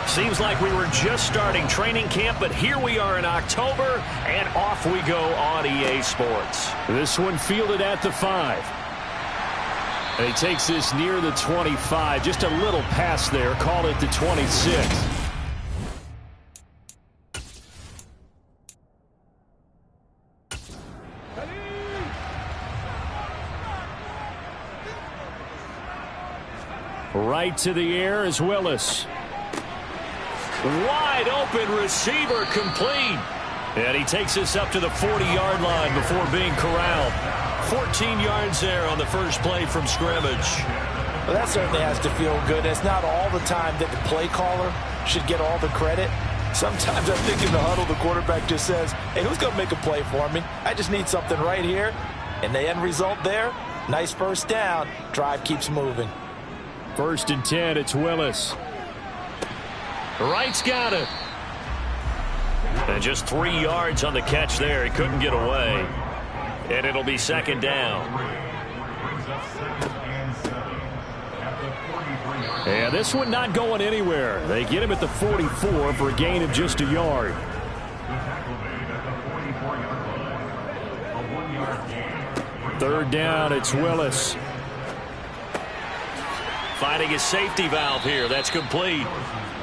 Seems like we were just starting training camp, but here we are in October, and off we go on EA Sports. This one fielded at the 5. And he takes this near the 25. Just a little pass there. Call it the 26. Right to the air is Willis. Wide open receiver, complete. And he takes this up to the 40-yard line before being corralled. 14 yards there on the first play from scrimmage. Well, that certainly has to feel good. It's not all the time that the play caller should get all the credit. Sometimes I think in the huddle, the quarterback just says, hey, who's going to make a play for me? I just need something right here. And the end result there, nice first down. Drive keeps moving. 1st and 10, it's Willis. Wright's got it. And just 3 yards on the catch there. He couldn't get away. And it'll be 2nd down. Yeah, this one not going anywhere. They get him at the 44 for a gain of just a yard. 3rd down, it's Willis. Finding his safety valve here. That's complete.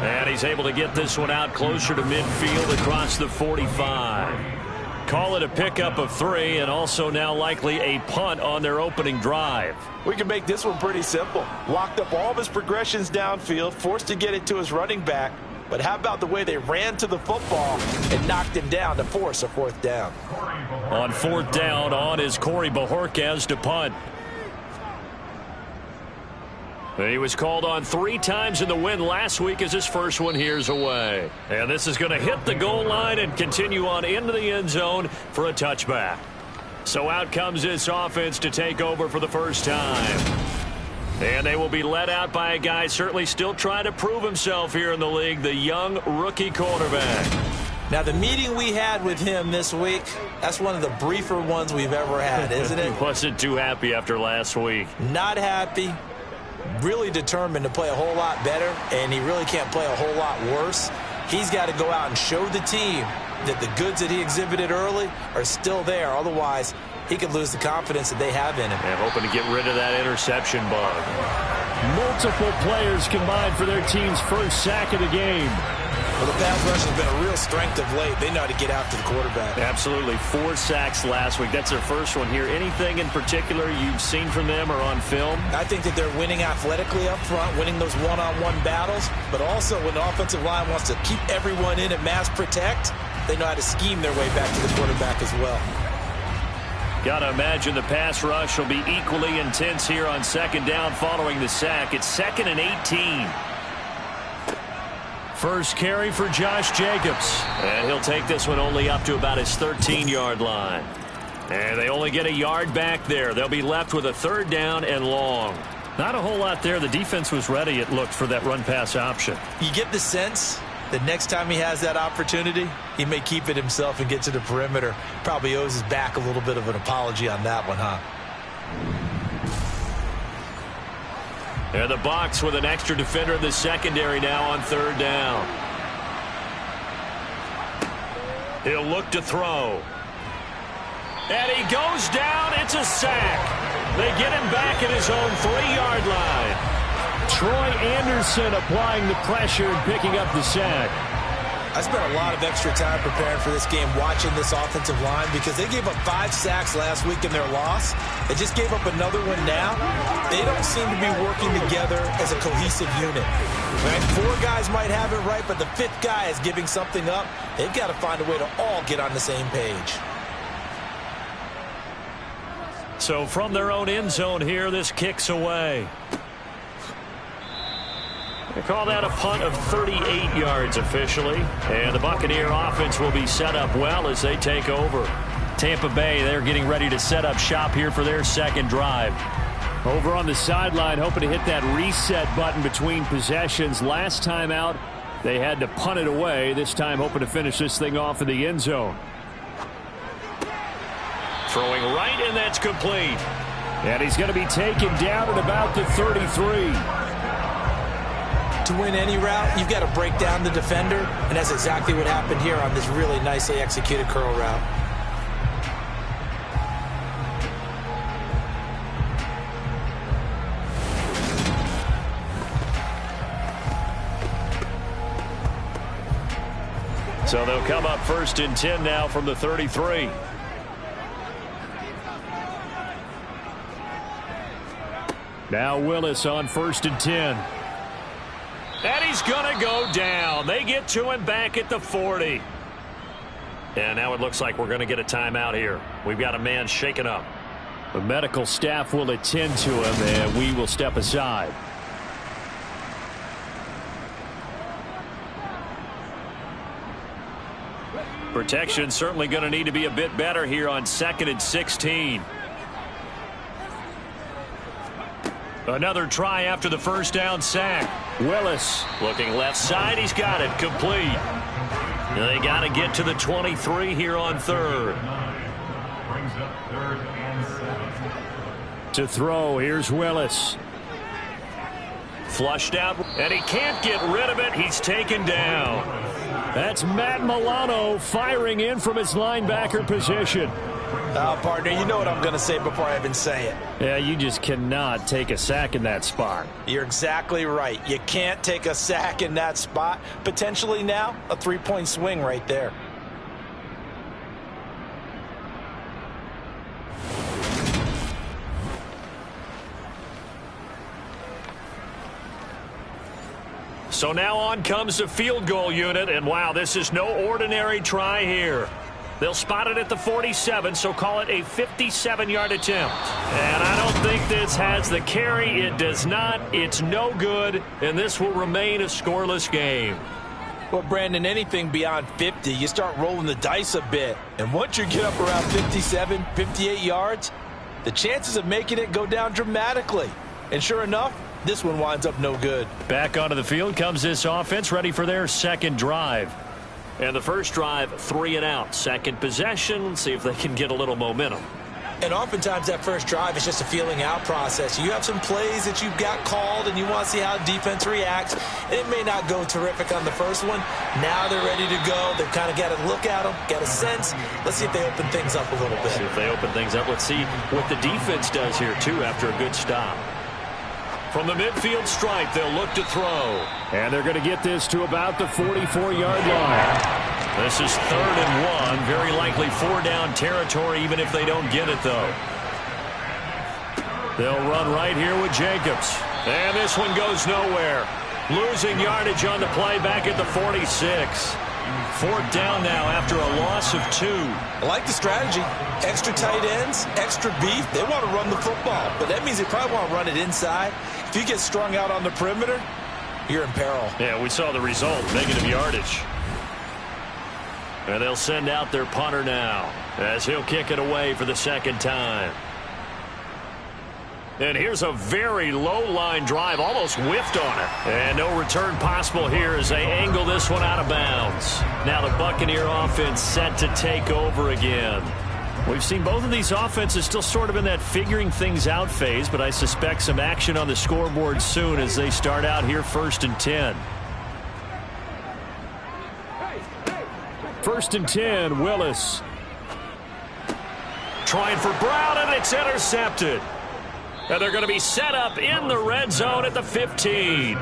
And he's able to get this one out closer to midfield across the 45. Call it a pickup of 3, and also now likely a punt on their opening drive. We can make this one pretty simple. Locked up all of his progressions downfield, forced to get it to his running back. But how about the way they ran to the football and knocked him down to force a 4th down? On 4th down, on is Corey Bojorquez to punt. He was called on 3 times in the win last week as his first one here's away. And this is going to hit the goal line and continue on into the end zone for a touchback. So out comes this offense to take over for the first time. And they will be led out by a guy certainly still trying to prove himself here in the league, the young rookie quarterback. Now, the meeting we had with him this week, that's one of the briefer ones we've ever had, isn't it? Wasn't too happy after last week. Not happy. Really determined to play a whole lot better, and he really can't play a whole lot worse. He's got to go out and show the team that the goods that he exhibited early are still there. Otherwise, he could lose the confidence that they have in him. And hoping to get rid of that interception bug. Multiple players combined for their team's first sack of the game. Well, the pass rush has been a real strength of late. They know how to get after the quarterback. Absolutely. 4 sacks last week. That's their first one here. Anything in particular you've seen from them or on film? I think that they're winning athletically up front, winning those one-on-one battles, but also when the offensive line wants to keep everyone in and mass protect, they know how to scheme their way back to the quarterback as well. Got to imagine the pass rush will be equally intense here on 2nd down following the sack. It's 2nd and 18. First carry for Josh Jacobs. And he'll take this one only up to about his 13-yard line. And they only get a yard back there. They'll be left with a 3rd down and long. Not a whole lot there. The defense was ready, it looked, for that run-pass option. You get the sense that next time he has that opportunity, he may keep it himself and get to the perimeter. Probably owes his back a little bit of an apology on that one, huh? And the Bucs with an extra defender in the secondary now on 3rd down. He'll look to throw. And he goes down. It's a sack. They get him back at his own 3-yard line. Troy Anderson applying the pressure and picking up the sack. I spent a lot of extra time preparing for this game, watching this offensive line, because they gave up 5 sacks last week in their loss. They just gave up another one now. They don't seem to be working together as a cohesive unit. Right? 4 guys might have it right, but the 5th guy is giving something up. They've got to find a way to all get on the same page. So from their own end zone here, this kicks away. They call that a punt of 38 yards officially. And the Buccaneer offense will be set up well as they take over. Tampa Bay, they're getting ready to set up shop here for their 2nd drive. Over on the sideline, hoping to hit that reset button between possessions. Last time out, they had to punt it away. This time hoping to finish this thing off in the end zone. Throwing right, and that's complete. And he's going to be taken down at about the 33. To win any route, you've got to break down the defender, and that's exactly what happened here on this really nicely executed curl route. So they'll come up 1st and 10 now from the 33. Now Willis on 1st and 10. And he's going to go down. They get to him back at the 40. And now it looks like we're going to get a timeout here. We've got a man shaken up. The medical staff will attend to him, and we will step aside. Protection certainly going to need to be a bit better here on 2nd and 16. Another try after the first down sack. Willis looking left side. He's got it complete. They got to get to the 23 here on 3rd. To throw. Here's Willis. Flushed out, and he can't get rid of it. He's taken down. That's Matt Milano firing in from his linebacker position. Partner, you know what I'm going to say before I even say it. Yeah, you just cannot take a sack in that spot. You're exactly right. You can't take a sack in that spot. Potentially now, a 3-point swing right there. So now on comes the field goal unit, and wow, this is no ordinary try here. They'll spot it at the 47, so call it a 57-yard attempt. And I don't think this has the carry. It does not. It's no good, and this will remain a scoreless game. Well, Brandon, anything beyond 50, you start rolling the dice a bit. And once you get up around 57, 58 yards, the chances of making it go down dramatically. And sure enough, this one winds up no good. Back onto the field comes this offense, ready for their second drive. And the first drive, 3 and out. Second possession, see if they can get a little momentum. And oftentimes that first drive is just a feeling out process. You have some plays that you've got called and you want to see how defense reacts. And it may not go terrific on the first one. Now they're ready to go. They've kind of got to look at them, get a sense. Let's see if they open things up a little bit. See if they open things up. Let's see what the defense does here, too, after a good stop. From the midfield stripe, they'll look to throw. And they're going to get this to about the 44-yard line. This is 3rd and 1. Very likely 4-down territory, even if they don't get it, though. They'll run right here with Jacobs. And this one goes nowhere. Losing yardage on the play back at the 46. 4th down now after a loss of 2. I like the strategy. Extra tight ends, extra beef. They want to run the football, but that means they probably want to run it inside. If you get strung out on the perimeter, you're in peril. Yeah, we saw the result, negative yardage. And they'll send out their punter now as he'll kick it away for the second time. And here's a very low-line drive, almost whiffed on it. And no return possible here as they angle this one out of bounds. Now the Buccaneer offense set to take over again. We've seen both of these offenses still sort of in that figuring things out phase, but I suspect some action on the scoreboard soon as they start out here 1st and 10. 1st and 10, Willis. Trying for Brown, and it's intercepted. And they're going to be set up in the red zone at the 15.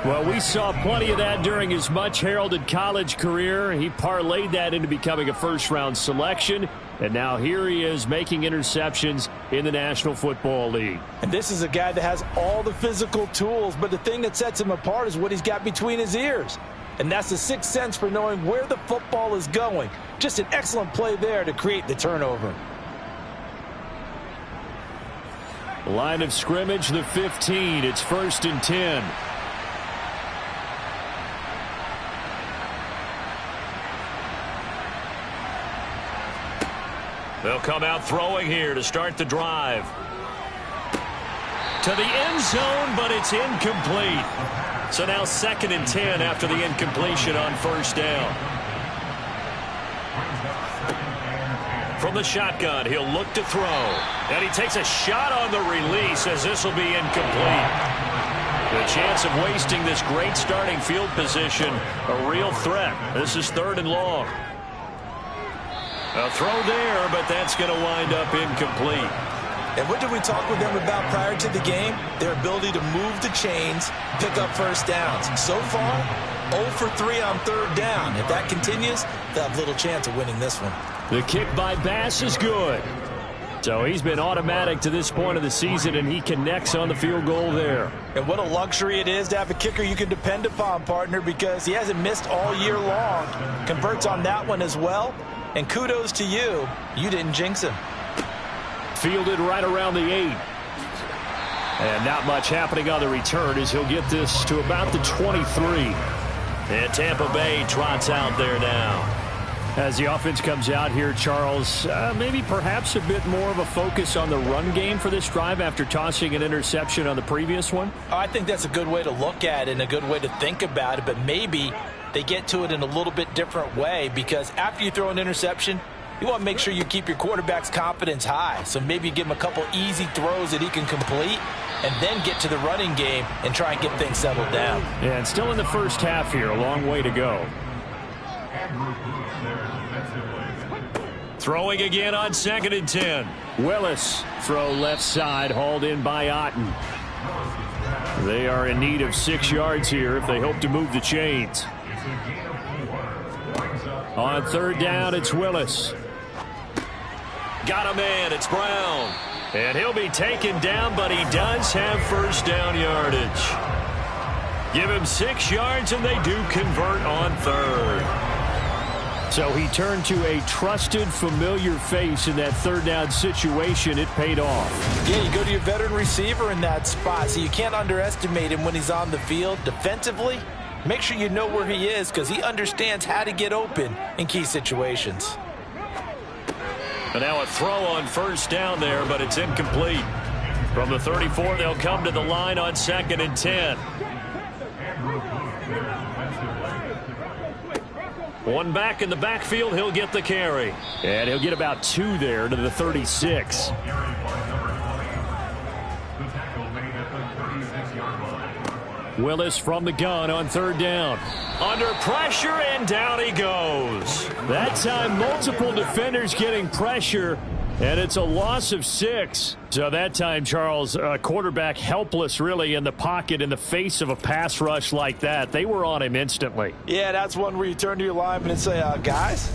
Well, we saw plenty of that during his much-heralded college career. He parlayed that into becoming a first-round selection. And now here he is making interceptions in the National Football League. And this is a guy that has all the physical tools, but the thing that sets him apart is what he's got between his ears. And that's the sixth sense for knowing where the football is going. Just an excellent play there to create the turnover. Line of scrimmage, the 15. It's 1st and 10. They'll come out throwing here to start the drive. To the end zone, but it's incomplete. So now 2nd and 10 after the incompletion on 1st down. from the shotgun. He'll look to throw. And he takes a shot on the release as this will be incomplete. The chance of wasting this great starting field position, a real threat. This is 3rd and long. A throw there, but that's going to wind up incomplete. And what did we talk with them about prior to the game? Their ability to move the chains, pick up first downs. So far, 0 for 3 on 3rd down. If that continues, they'll have little chance of winning this one. The kick by Bass is good. So he's been automatic to this point of the season, and he connects on the field goal there. And what a luxury it is to have a kicker you can depend upon, partner, because he hasn't missed all year long. Converts on that one as well. And kudos to you. You didn't jinx him. Fielded right around the 8. And not much happening on the return as he'll get this to about the 23. And Tampa Bay trots out there now. As the offense comes out here, Charles, maybe perhaps a bit more of a focus on the run game for this drive after tossing an interception on the previous one? I think that's a good way to look at it and a good way to think about it, but maybe they get to it in a little bit different way, because after you throw an interception, you want to make sure you keep your quarterback's confidence high. So maybe you give him a couple easy throws that he can complete and then get to the running game and try and get things settled down. Yeah, and still in the first half here, a long way to go. Throwing again on 2nd and 10. Willis, throw left side, hauled in by Otten. They are in need of 6 yards here if they hope to move the chains. On 3rd down, it's Willis. Got a man, it's Brown. And he'll be taken down, but he does have first down yardage. Give him 6 yards, and they do convert on 3rd. So he turned to a trusted, familiar face in that 3rd down situation. It paid off. Yeah, you go to your veteran receiver in that spot, so you can't underestimate him when he's on the field. Defensively, make sure you know where he is, because he understands how to get open in key situations. And now a throw on first down there, but it's incomplete. From the 34, they'll come to the line on 2nd and 10. One back in the backfield, he'll get the carry. And he'll get about 2 there to the 36. Willis from the gun on 3rd down. Under pressure, and down he goes. That time, multiple defenders getting pressure, and it's a loss of 6. So that time, Charles, quarterback helpless really in the pocket in the face of a pass rush like that. They were on him instantly. Yeah, that's one where you turn to your lineman and say, guys,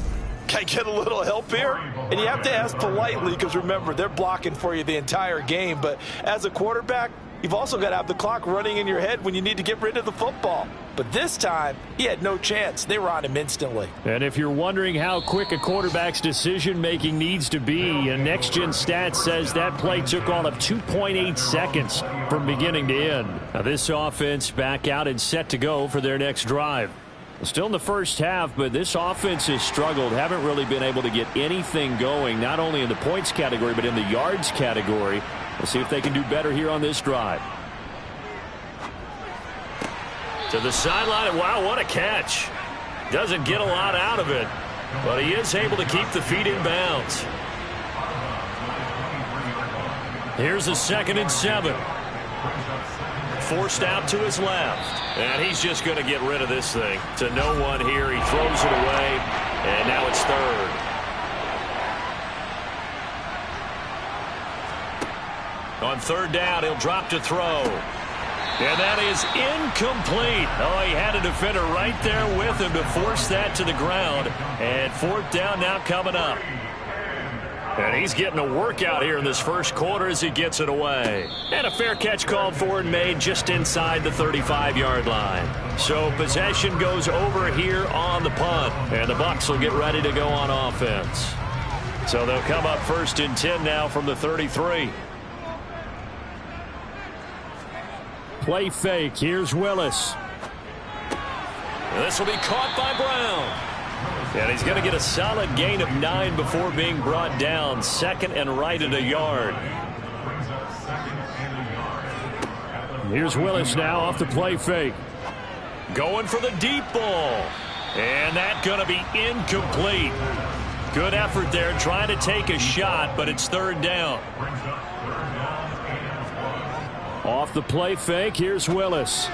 can I get a little help here? And you have to ask politely, because remember, they're blocking for you the entire game. But as a quarterback, you've also got to have the clock running in your head when you need to get rid of the football. But this time, he had no chance. They were on him instantly. And if you're wondering how quick a quarterback's decision-making needs to be, and Next Gen Stats says that play took all of 2.8 seconds from beginning to end. Now this offense back out and set to go for their next drive. Still in the first half, but this offense has struggled. Haven't really been able to get anything going, not only in the points category, but in the yards category. We'll see if they can do better here on this drive. To the sideline, and wow, what a catch. Doesn't get a lot out of it, but he is able to keep the feet in bounds. Here's a 2nd and 7. Forced out to his left, and he's just going to get rid of this thing. To no one here, he throws it away, and now it's 3rd. On 3rd down, he'll drop to throw. And that is incomplete. Oh, he had a defender right there with him to force that to the ground. And 4th down now coming up. And he's getting a workout here in this first quarter as he gets it away. And a fair catch called for and made just inside the 35-yard line. So possession goes over here on the punt. And the Bucs will get ready to go on offense. So they'll come up 1st and 10 now from the 33. Play fake. Here's Willis. And this will be caught by Brown. And he's going to get a solid gain of 9 before being brought down. 2nd and right at a yard. Here's Willis now off the play fake. Going for the deep ball. And that's going to be incomplete. Good effort there, trying to take a shot, but it's third down. Off the play fake, here's Willis.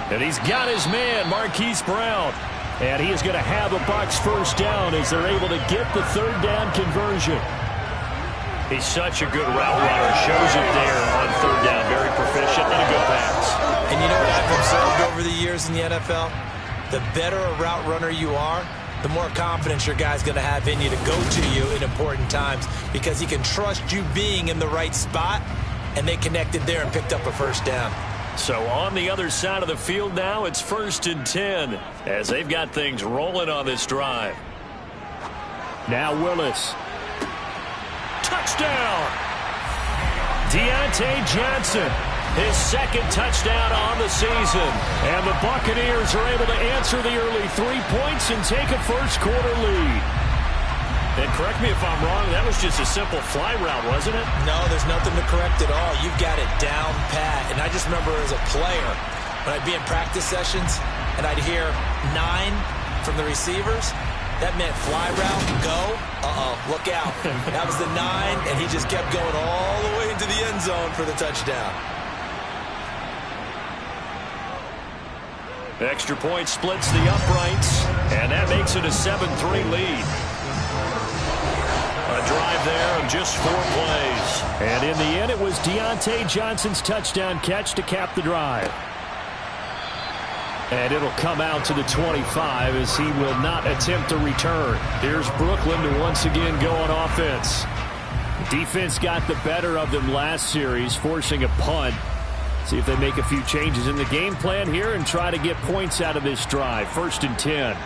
And he's got his man, Marquise Brown. And he is going to have a Bucs first down as they're able to get the third down conversion. He's such a good route runner. Shows it there on third down. Very proficient and a good pass. And you know what I've observed over the years in the NFL? The better a route runner you are, the more confidence your guy's going to have in you to go to you in important times because he can trust you being in the right spot, and they connected there and picked up a first down. So on the other side of the field now, it's 1st and 10 as they've got things rolling on this drive. Now Willis. Touchdown! Deontay Johnson, his second touchdown on the season. And the Buccaneers are able to answer the early 3 points and take a first-quarter lead. And correct me if I'm wrong, that was just a simple fly route, wasn't it? No, there's nothing to correct at all. You've got it down pat. And I just remember as a player, when I'd be in practice sessions and I'd hear 9 from the receivers, that meant fly route, go, look out. That was the 9, and he just kept going all the way into the end zone for the touchdown. Extra point splits the uprights, and that makes it a 7-3 lead. A drive there of just 4 plays. And in the end, it was Deontay Johnson's touchdown catch to cap the drive. And it'll come out to the 25 as he will not attempt a return. Here's Brooklyn to once again go on offense. Defense got the better of them last series, forcing a punt. See if they make a few changes in the game plan here and try to get points out of this drive. 1st and 10.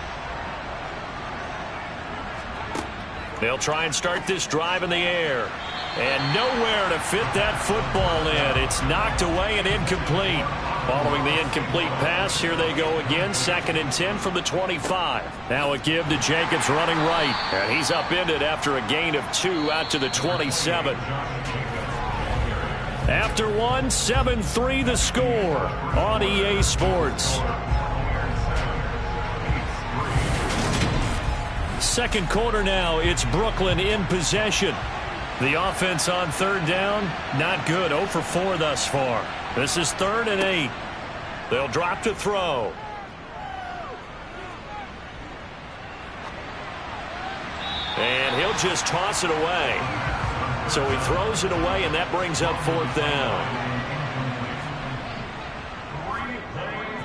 They'll try and start this drive in the air. And nowhere to fit that football in. It's knocked away and incomplete. Following the incomplete pass, here they go again. 2nd and 10 from the 25. Now a give to Jacobs running right. And he's upended after a gain of 2 out to the 27. After one, 7-3 the score on EA Sports. Second quarter now, it's Brooklyn in possession. The offense on third down, not good. 0 for 4 thus far. This is 3rd and 8. They'll drop to throw. And he'll just toss it away. So he throws it away, and that brings up 4th down.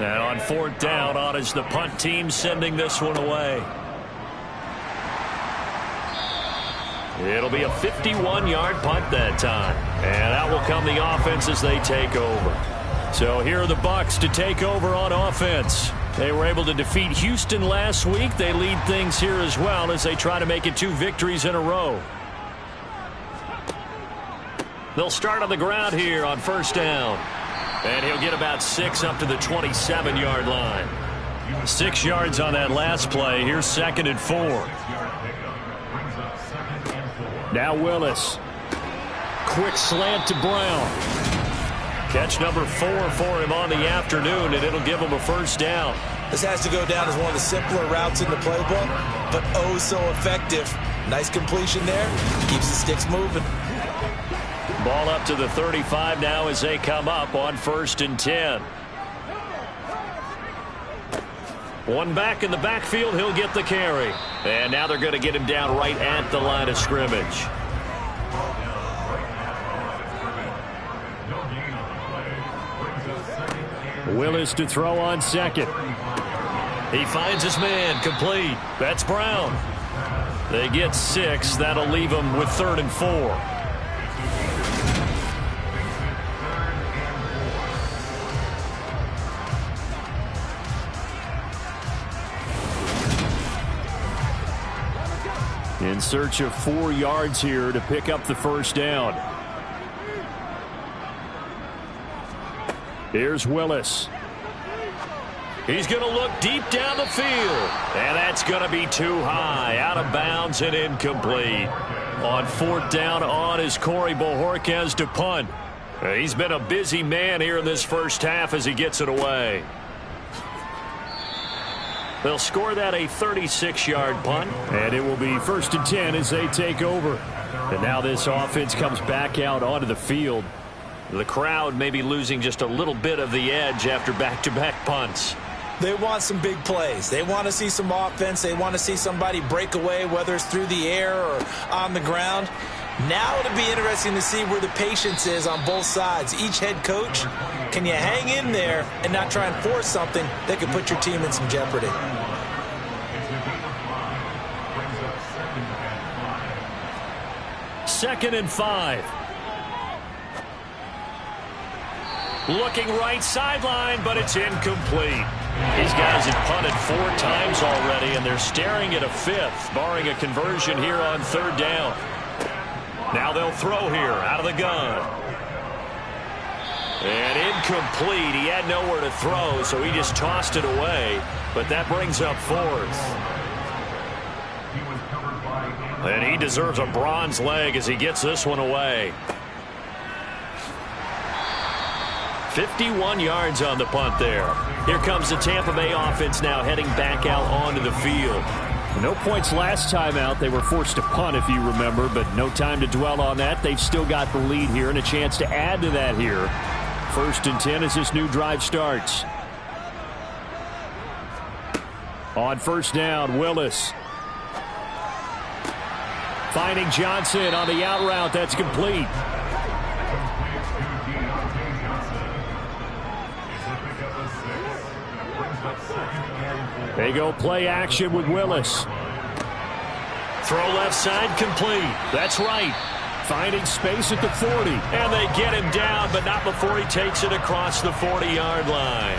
And on 4th down, on is the punt team sending this one away. It'll be a 51-yard punt that time. And out will come the offense as they take over. So here are the Bucs to take over on offense. They were able to defeat Houston last week. They lead things here as well as they try to make it 2 victories in a row. They'll start on the ground here on 1st down. And he'll get about 6 up to the 27-yard line. 6 yards on that last play. Here's 2nd and 4. Now Willis. Quick slant to Brown. Catch number 4 for him on the afternoon, and it'll give him a first down. This has to go down as one of the simpler routes in the playbook, but oh so effective. Nice completion there. Keeps the sticks moving. Ball up to the 35 now as they come up on 1st and 10. One back in the backfield, he'll get the carry. And now they're going to get him down right at the line of scrimmage. Willis to throw on 2nd. He finds his man, complete. That's Brown. They get 6. That'll leave them with 3rd and 4. In search of 4 yards here to pick up the first down. Here's Willis. He's going to look deep down the field. And that's going to be too high. Out of bounds and incomplete. On 4th down, on is Corey Bojorquez to punt. He's been a busy man here in this first half as he gets it away. They'll score that a 36-yard punt. And it will be 1st and 10 as they take over. And now this offense comes back out onto the field. The crowd may be losing just a little bit of the edge after back-to-back punts. They want some big plays. They want to see some offense. They want to see somebody break away, whether it's through the air or on the ground. Now it'll be interesting to see where the patience is on both sides. Each head coach, can you hang in there and not try and force something that could put your team in some jeopardy? Second and 5. Looking right sideline, but it's incomplete. These guys have punted 4 times already, and they're staring at a 5th, barring a conversion here on 3rd down. Now they'll throw here out of the gun. And incomplete. He had nowhere to throw, so he just tossed it away. But that brings up 4th. And he deserves a bronze leg as he gets this one away. 51 yards on the punt there. Here comes the Tampa Bay offense now heading back out onto the field. No points last time out. They were forced to punt, if you remember, but no time to dwell on that. They've still got the lead here and a chance to add to that here. 1st and 10 as this new drive starts. On 1st down, Willis. Finding Johnson on the out route. That's complete. They go play action with Willis. Throw left side complete. That's right. Finding space at the 40. And they get him down, but not before he takes it across the 40-yard line.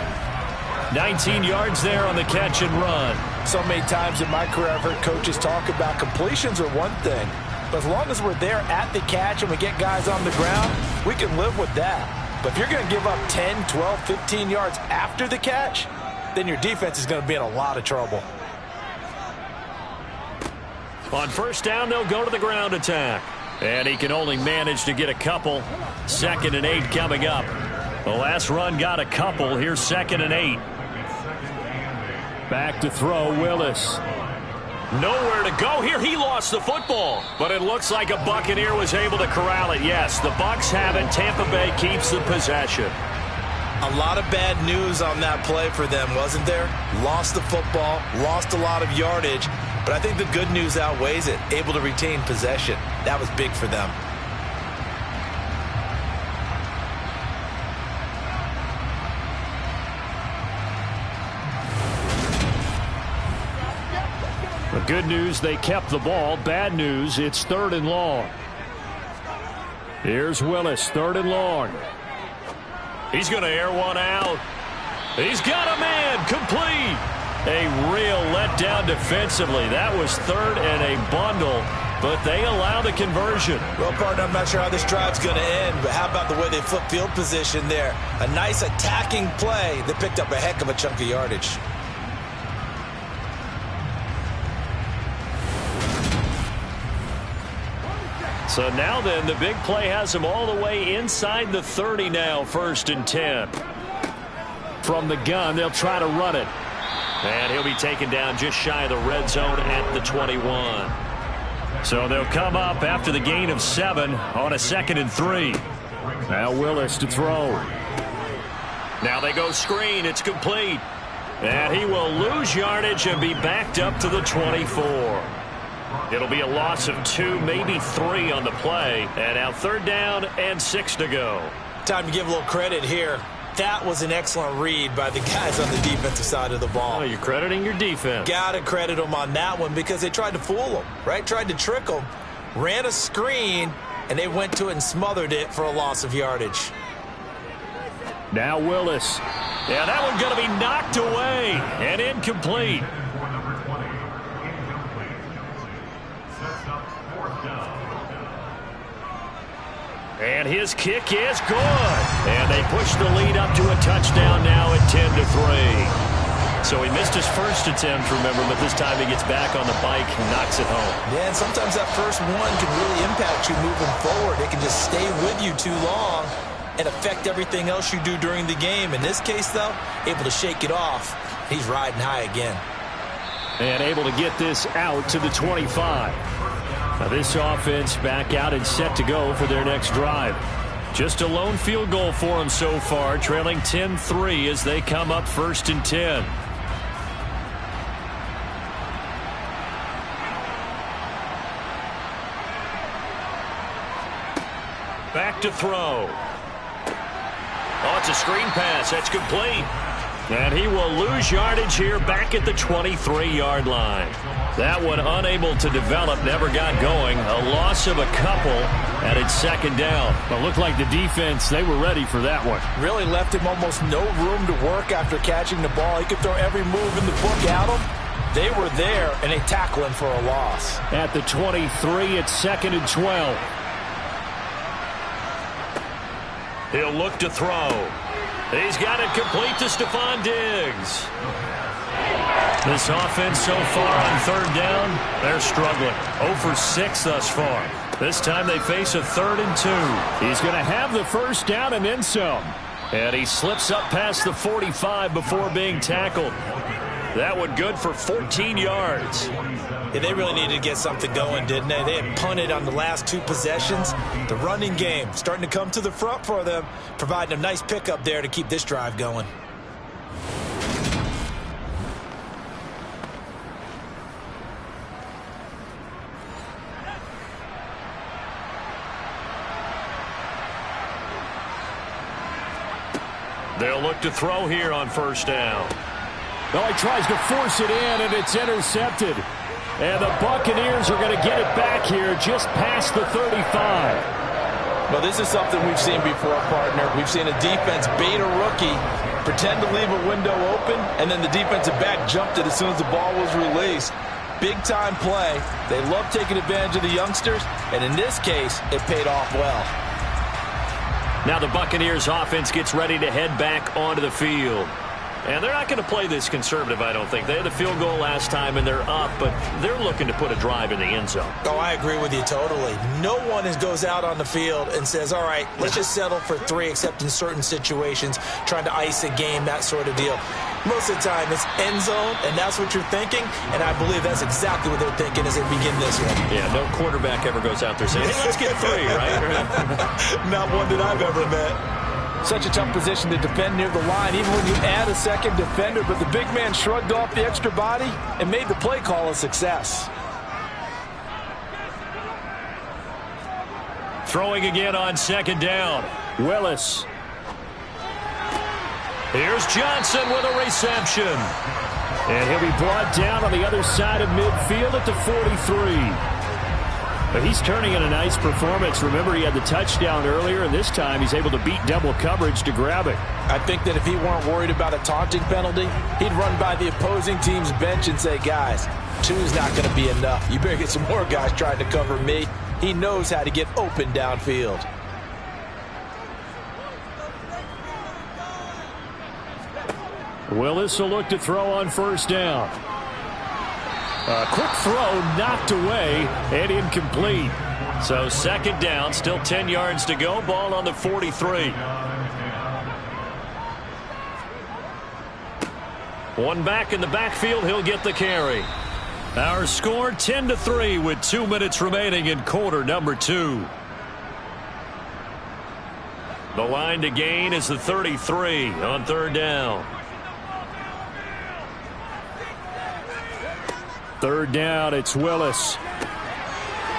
19 yards there on the catch and run. So many times in my career I've heard coaches talk about completions are one thing. But as long as we're there at the catch and we get guys on the ground, we can live with that. But if you're going to give up 10, 12, 15 yards after the catch, then your defense is going to be in a lot of trouble. On 1st down, they'll go to the ground attack. And he can only manage to get a couple. 2nd and 8 coming up. The last run got a couple. Here's 2nd and 8. Back to throw, Willis. Nowhere to go here. He lost the football. But it looks like a Buccaneer was able to corral it. Yes, the Bucs have it. Tampa Bay keeps the possession. A lot of bad news on that play for them, wasn't there? Lost the football, lost a lot of yardage, but I think the good news outweighs it. Able to retain possession. That was big for them. The good news, they kept the ball. Bad news, it's 3rd and long. Here's Willis, 3rd and long. He's going to air one out. He's got a man. Complete. A real letdown defensively. That was 3rd and a bundle, but they allow the conversion. Well, partner, I'm not sure how this drive's going to end, but how about the way they flip field position there? A nice attacking play that picked up a heck of a chunk of yardage. So now then, the big play has him all the way inside the 30 now, 1st and 10. From the gun, they'll try to run it. And he'll be taken down just shy of the red zone at the 21. So they'll come up after the gain of 7 on a 2nd and 3. Now Willis to throw. Now they go screen. It's complete. And he will lose yardage and be backed up to the 24. It'll be a loss of 2, maybe 3 on the play. And now 3rd down and 6 to go. Time to give a little credit here. That was an excellent read by the guys on the defensive side of the ball. Oh, you're crediting your defense. Got to credit them on that one because they tried to fool them, right? Tried to trick them. Ran a screen, and they went to it and smothered it for a loss of yardage. Now Willis. Yeah, that one's going to be knocked away and incomplete. And his kick is good. And they push the lead up to a touchdown now at 10-3. So he missed his first attempt, remember, but this time he gets back on the bike and knocks it home. Yeah, and sometimes that first one can really impact you moving forward. It can just stay with you too long and affect everything else you do during the game. In this case, though, able to shake it off. He's riding high again. And able to get this out to the 25. Now this offense back out and set to go for their next drive. Just a lone field goal for them so far, trailing 10-3 as they come up 1st and 10. Back to throw. Oh, it's a screen pass. That's complete. And he will lose yardage here back at the 23-yard line. That one unable to develop, never got going. A loss of a couple, and it's 2nd down. Well, looked like the defense, they were ready for that one. Really left him almost no room to work after catching the ball. He could throw every move in the book at him. They were there, and they tackle him for a loss. At the 23, it's 2nd and 12. He'll look to throw. He's got it complete to Stephon Diggs. This offense so far on 3rd down, they're struggling. 0 for 6 thus far. This time they face a 3rd and 2. He's going to have the 1st down and then some. And he slips up past the 45 before being tackled. That one good for 14 yards. Yeah, they really needed to get something going, didn't they? They had punted on the last 2 possessions. The running game starting to come to the front for them, providing a nice pickup there to keep this drive going. They'll look to throw here on 1st down. Oh, he tries to force it in, and it's intercepted. And the Buccaneers are going to get it back here just past the 35. Well, this is something we've seen before, partner. We've seen a defense bait a rookie, pretend to leave a window open, and then the defensive back jumped it as soon as the ball was released. Big-time play. They love taking advantage of the youngsters, and in this case, it paid off well. Now the Buccaneers offense gets ready to head back onto the field. And they're not going to play this conservative, I don't think. They had the field goal last time, and they're up, but they're looking to put a drive in the end zone. Oh, I agree with you totally. No one goes out on the field and says, all right, let's just settle for 3, except in certain situations, trying to ice a game, that sort of deal. Most of the time, it's end zone, and that's what you're thinking, and I believe that's exactly what they're thinking as they begin this one. Yeah, no quarterback ever goes out there saying, hey, let's get 3, right? Not one that I've ever met. Such a tough position to defend near the line, even when you add a second defender, but the big man shrugged off the extra body and made the play call a success. Throwing again on 2nd down. Willis. Here's Johnson with a reception. And he'll be brought down on the other side of midfield at the 43. But he's turning in a nice performance. Remember, he had the touchdown earlier, and this time he's able to beat double coverage to grab it. I think that if he weren't worried about a taunting penalty, he'd run by the opposing team's bench and say, guys, 2 is not going to be enough. You better get some more guys trying to cover me. He knows how to get open downfield. Willis will look to throw on 1st down. A quick throw knocked away and incomplete. So 2nd down, still 10 yards to go. Ball on the 43. One back in the backfield. He'll get the carry. Our score 10-3 with 2 minutes remaining in quarter number 2. The line to gain is the 33 on 3rd down. 3rd down, it's Willis.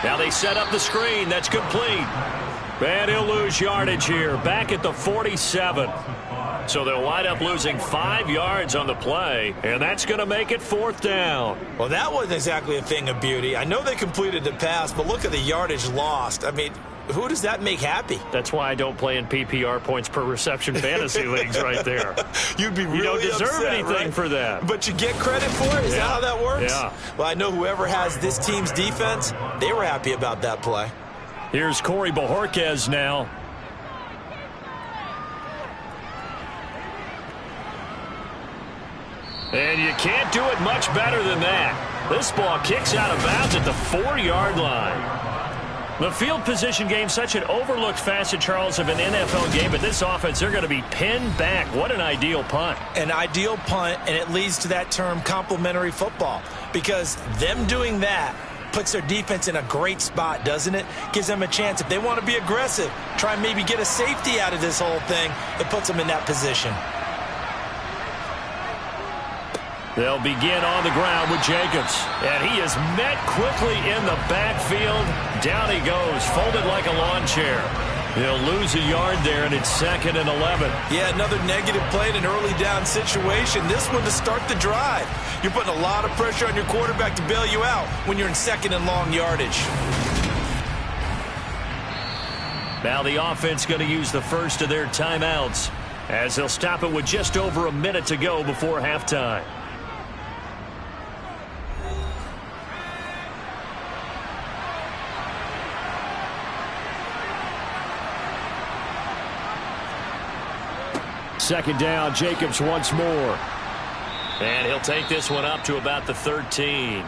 Now they set up the screen. That's complete. And he'll lose yardage here. Back at the 47. So they'll wind up losing 5 yards on the play. And that's going to make it 4th down. Well, that wasn't exactly a thing of beauty. I know they completed the pass, but look at the yardage lost. I mean, who does that make happy? That's why I don't play in PPR points per reception fantasy leagues right there. You'd be really You don't deserve upset, anything right? for that. But you get credit for it? Is that how that works? Yeah. Well, I know whoever has this team's defense, they were happy about that play. Here's Corey Bojorquez now. And you can't do it much better than that. This ball kicks out of bounds at the 4-yard line. The field position game, such an overlooked facet, Charles, of an NFL game, but this offense, they're going to be pinned back. What an ideal punt. An ideal punt, and it leads to that term complementary football, because them doing that puts their defense in a great spot, doesn't it? Gives them a chance. If they want to be aggressive, try and maybe get a safety out of this whole thing, it puts them in that position. They'll begin on the ground with Jacobs. And he is met quickly in the backfield. Down he goes, folded like a lawn chair. He'll lose a yard there, and it's 2nd and 11. Yeah, another negative play in an early down situation. This one to start the drive. You're putting a lot of pressure on your quarterback to bail you out when you're in 2nd and long yardage. Now the offense going to use the first of their timeouts as they'll stop it with just over a minute to go before halftime. Second down, Jacobs once more. And he'll take this one up to about the 13.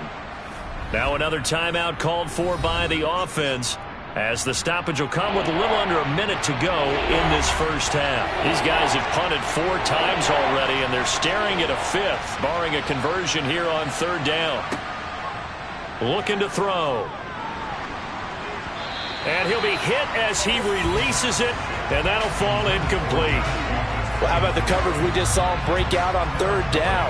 Now another timeout called for by the offense, as the stoppage will come with a little under a minute to go in this first half. These guys have punted 4 times already, and they're staring at a 5th, barring a conversion here on 3rd down. Looking to throw. And he'll be hit as he releases it, and that'll fall incomplete. Well, how about the coverage we just saw him break out on 3rd down?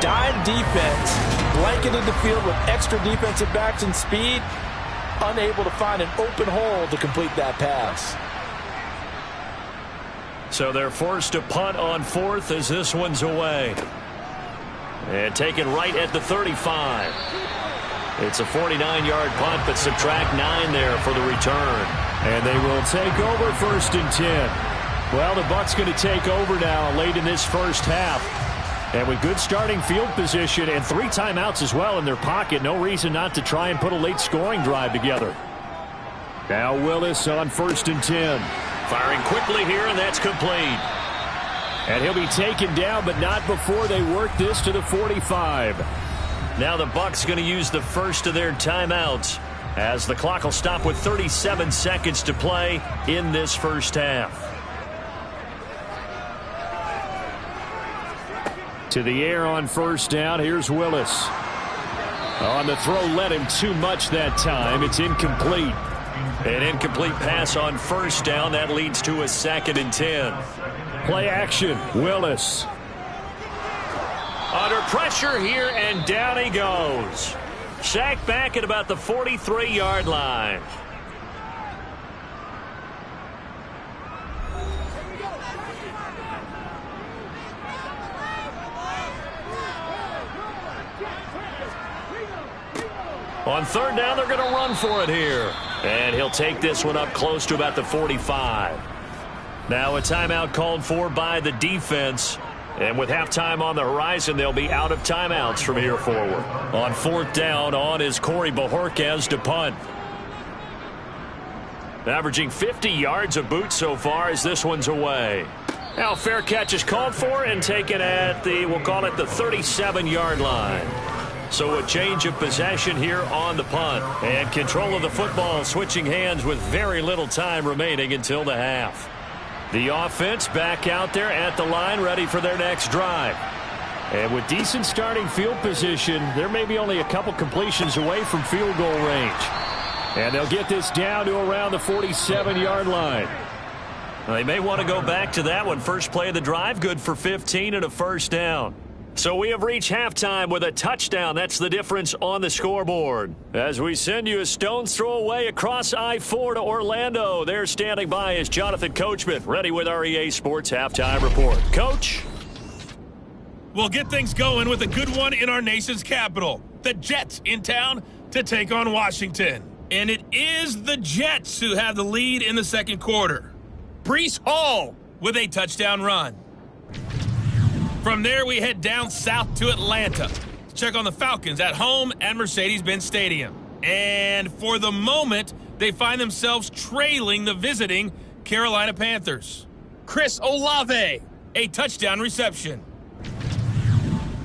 Dime defense, blanketed the field with extra defensive backs and speed, unable to find an open hole to complete that pass. So they're forced to punt on 4th as this one's away. And taken right at the 35. It's a 49-yard punt, but subtract 9 there for the return. And they will take over 1st and 10. Well, the Bucs going to take over now late in this first half. And with good starting field position and 3 timeouts as well in their pocket, no reason not to try and put a late scoring drive together. Now Willis on 1st and 10. Firing quickly here, and that's complete. And he'll be taken down, but not before they work this to the 45. Now the Bucs going to use the first of their timeouts, as the clock will stop with 37 seconds to play in this first half. To the air on 1st down. Here's Willis. On the throw, led him too much that time. It's incomplete. An incomplete pass on 1st down. That leads to a 2nd and 10. Play action. Willis. Under pressure here, and down he goes. Sacked back at about the 43-yard line. On 3rd down, they're going to run for it here. And he'll take this one up close to about the 45. Now a timeout called for by the defense. And with halftime on the horizon, they'll be out of timeouts from here forward. On 4th down, on is Corey Bojorquez to punt. Averaging 50 yards a boot so far as this one's away. Now fair catch is called for and taken at the, we'll call it the 37-yard line. So a change of possession here on the punt. And control of the football switching hands with very little time remaining until the half. The offense back out there at the line, ready for their next drive. And with decent starting field position, there may be only a couple completions away from field goal range. And they'll get this down to around the 47-yard line. They may want to go back to that one. First play of the drive, good for 15 and a 1st down. So we have reached halftime with a touchdown. That's the difference on the scoreboard. As we send you a stone's throw away across I-4 to Orlando. There standing by is Jonathan Coachman, ready with our EA Sports Halftime Report. Coach? We'll get things going with a good one in our nation's capital. The Jets in town to take on Washington. And it is the Jets who have the lead in the 2nd quarter. Breece Hall with a touchdown run. From there, we head down south to Atlanta to check on the Falcons at home at Mercedes-Benz Stadium. And for the moment, they find themselves trailing the visiting Carolina Panthers. Chris Olave, a touchdown reception.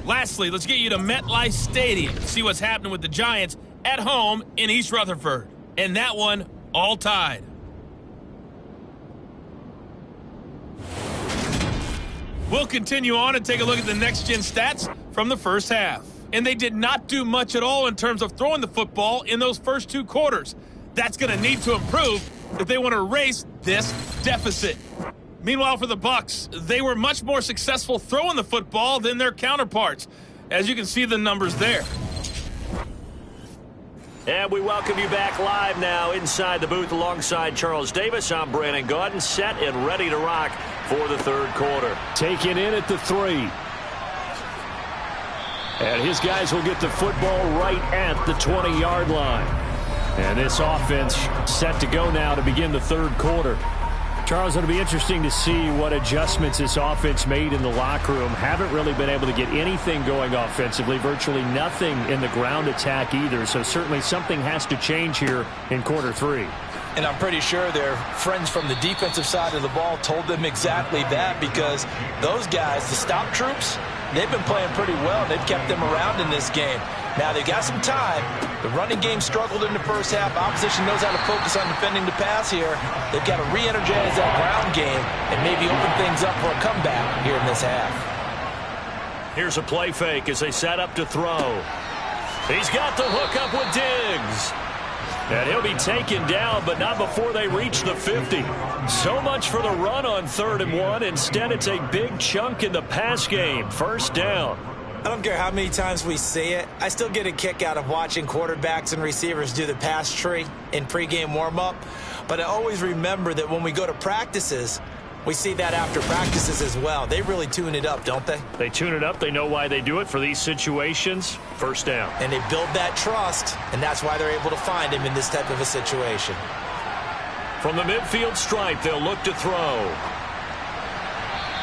Lastly, let's get you to MetLife Stadium to see what's happening with the Giants at home in East Rutherford. And that one all tied. We'll continue on and take a look at the next-gen stats from the first half. And they did not do much at all in terms of throwing the football in those first 2 quarters. That's going to need to improve if they want to erase this deficit. Meanwhile, for the Bucs, they were much more successful throwing the football than their counterparts, as you can see the numbers there. And we welcome you back live now inside the booth alongside Charles Davis. I'm Brandon Gaudin, set and ready to rock for the third quarter. Taken in at the 3. And his guys will get the football right at the 20-yard line. And this offense set to go now to begin the third quarter. Charles, it'll be interesting to see what adjustments this offense made in the locker room. Haven't really been able to get anything going offensively, virtually nothing in the ground attack either. So certainly something has to change here in quarter 3. And I'm pretty sure their friends from the defensive side of the ball told them exactly that, because those guys, the stop troops, they've been playing pretty well. They've kept them around in this game. Now, they've got some time. The running game struggled in the first half. Opposition knows how to focus on defending the pass here. They've got to re-energize that ground game and maybe open things up for a comeback here in this half. Here's a play fake as they set up to throw. He's got the hook up with Diggs. And he'll be taken down, but not before they reach the 50. So much for the run on 3rd and 1. Instead, it's a big chunk in the pass game. First down. I don't care how many times we see it. I still get a kick out of watching quarterbacks and receivers do the pass tree in pregame warm-up. But I always remember that when we go to practices, we see that after practices as well. They really tune it up, don't they? They tune it up. They know why they do it for these situations. First down. And they build that trust, and that's why they're able to find him in this type of a situation. From the midfield stripe, they'll look to throw.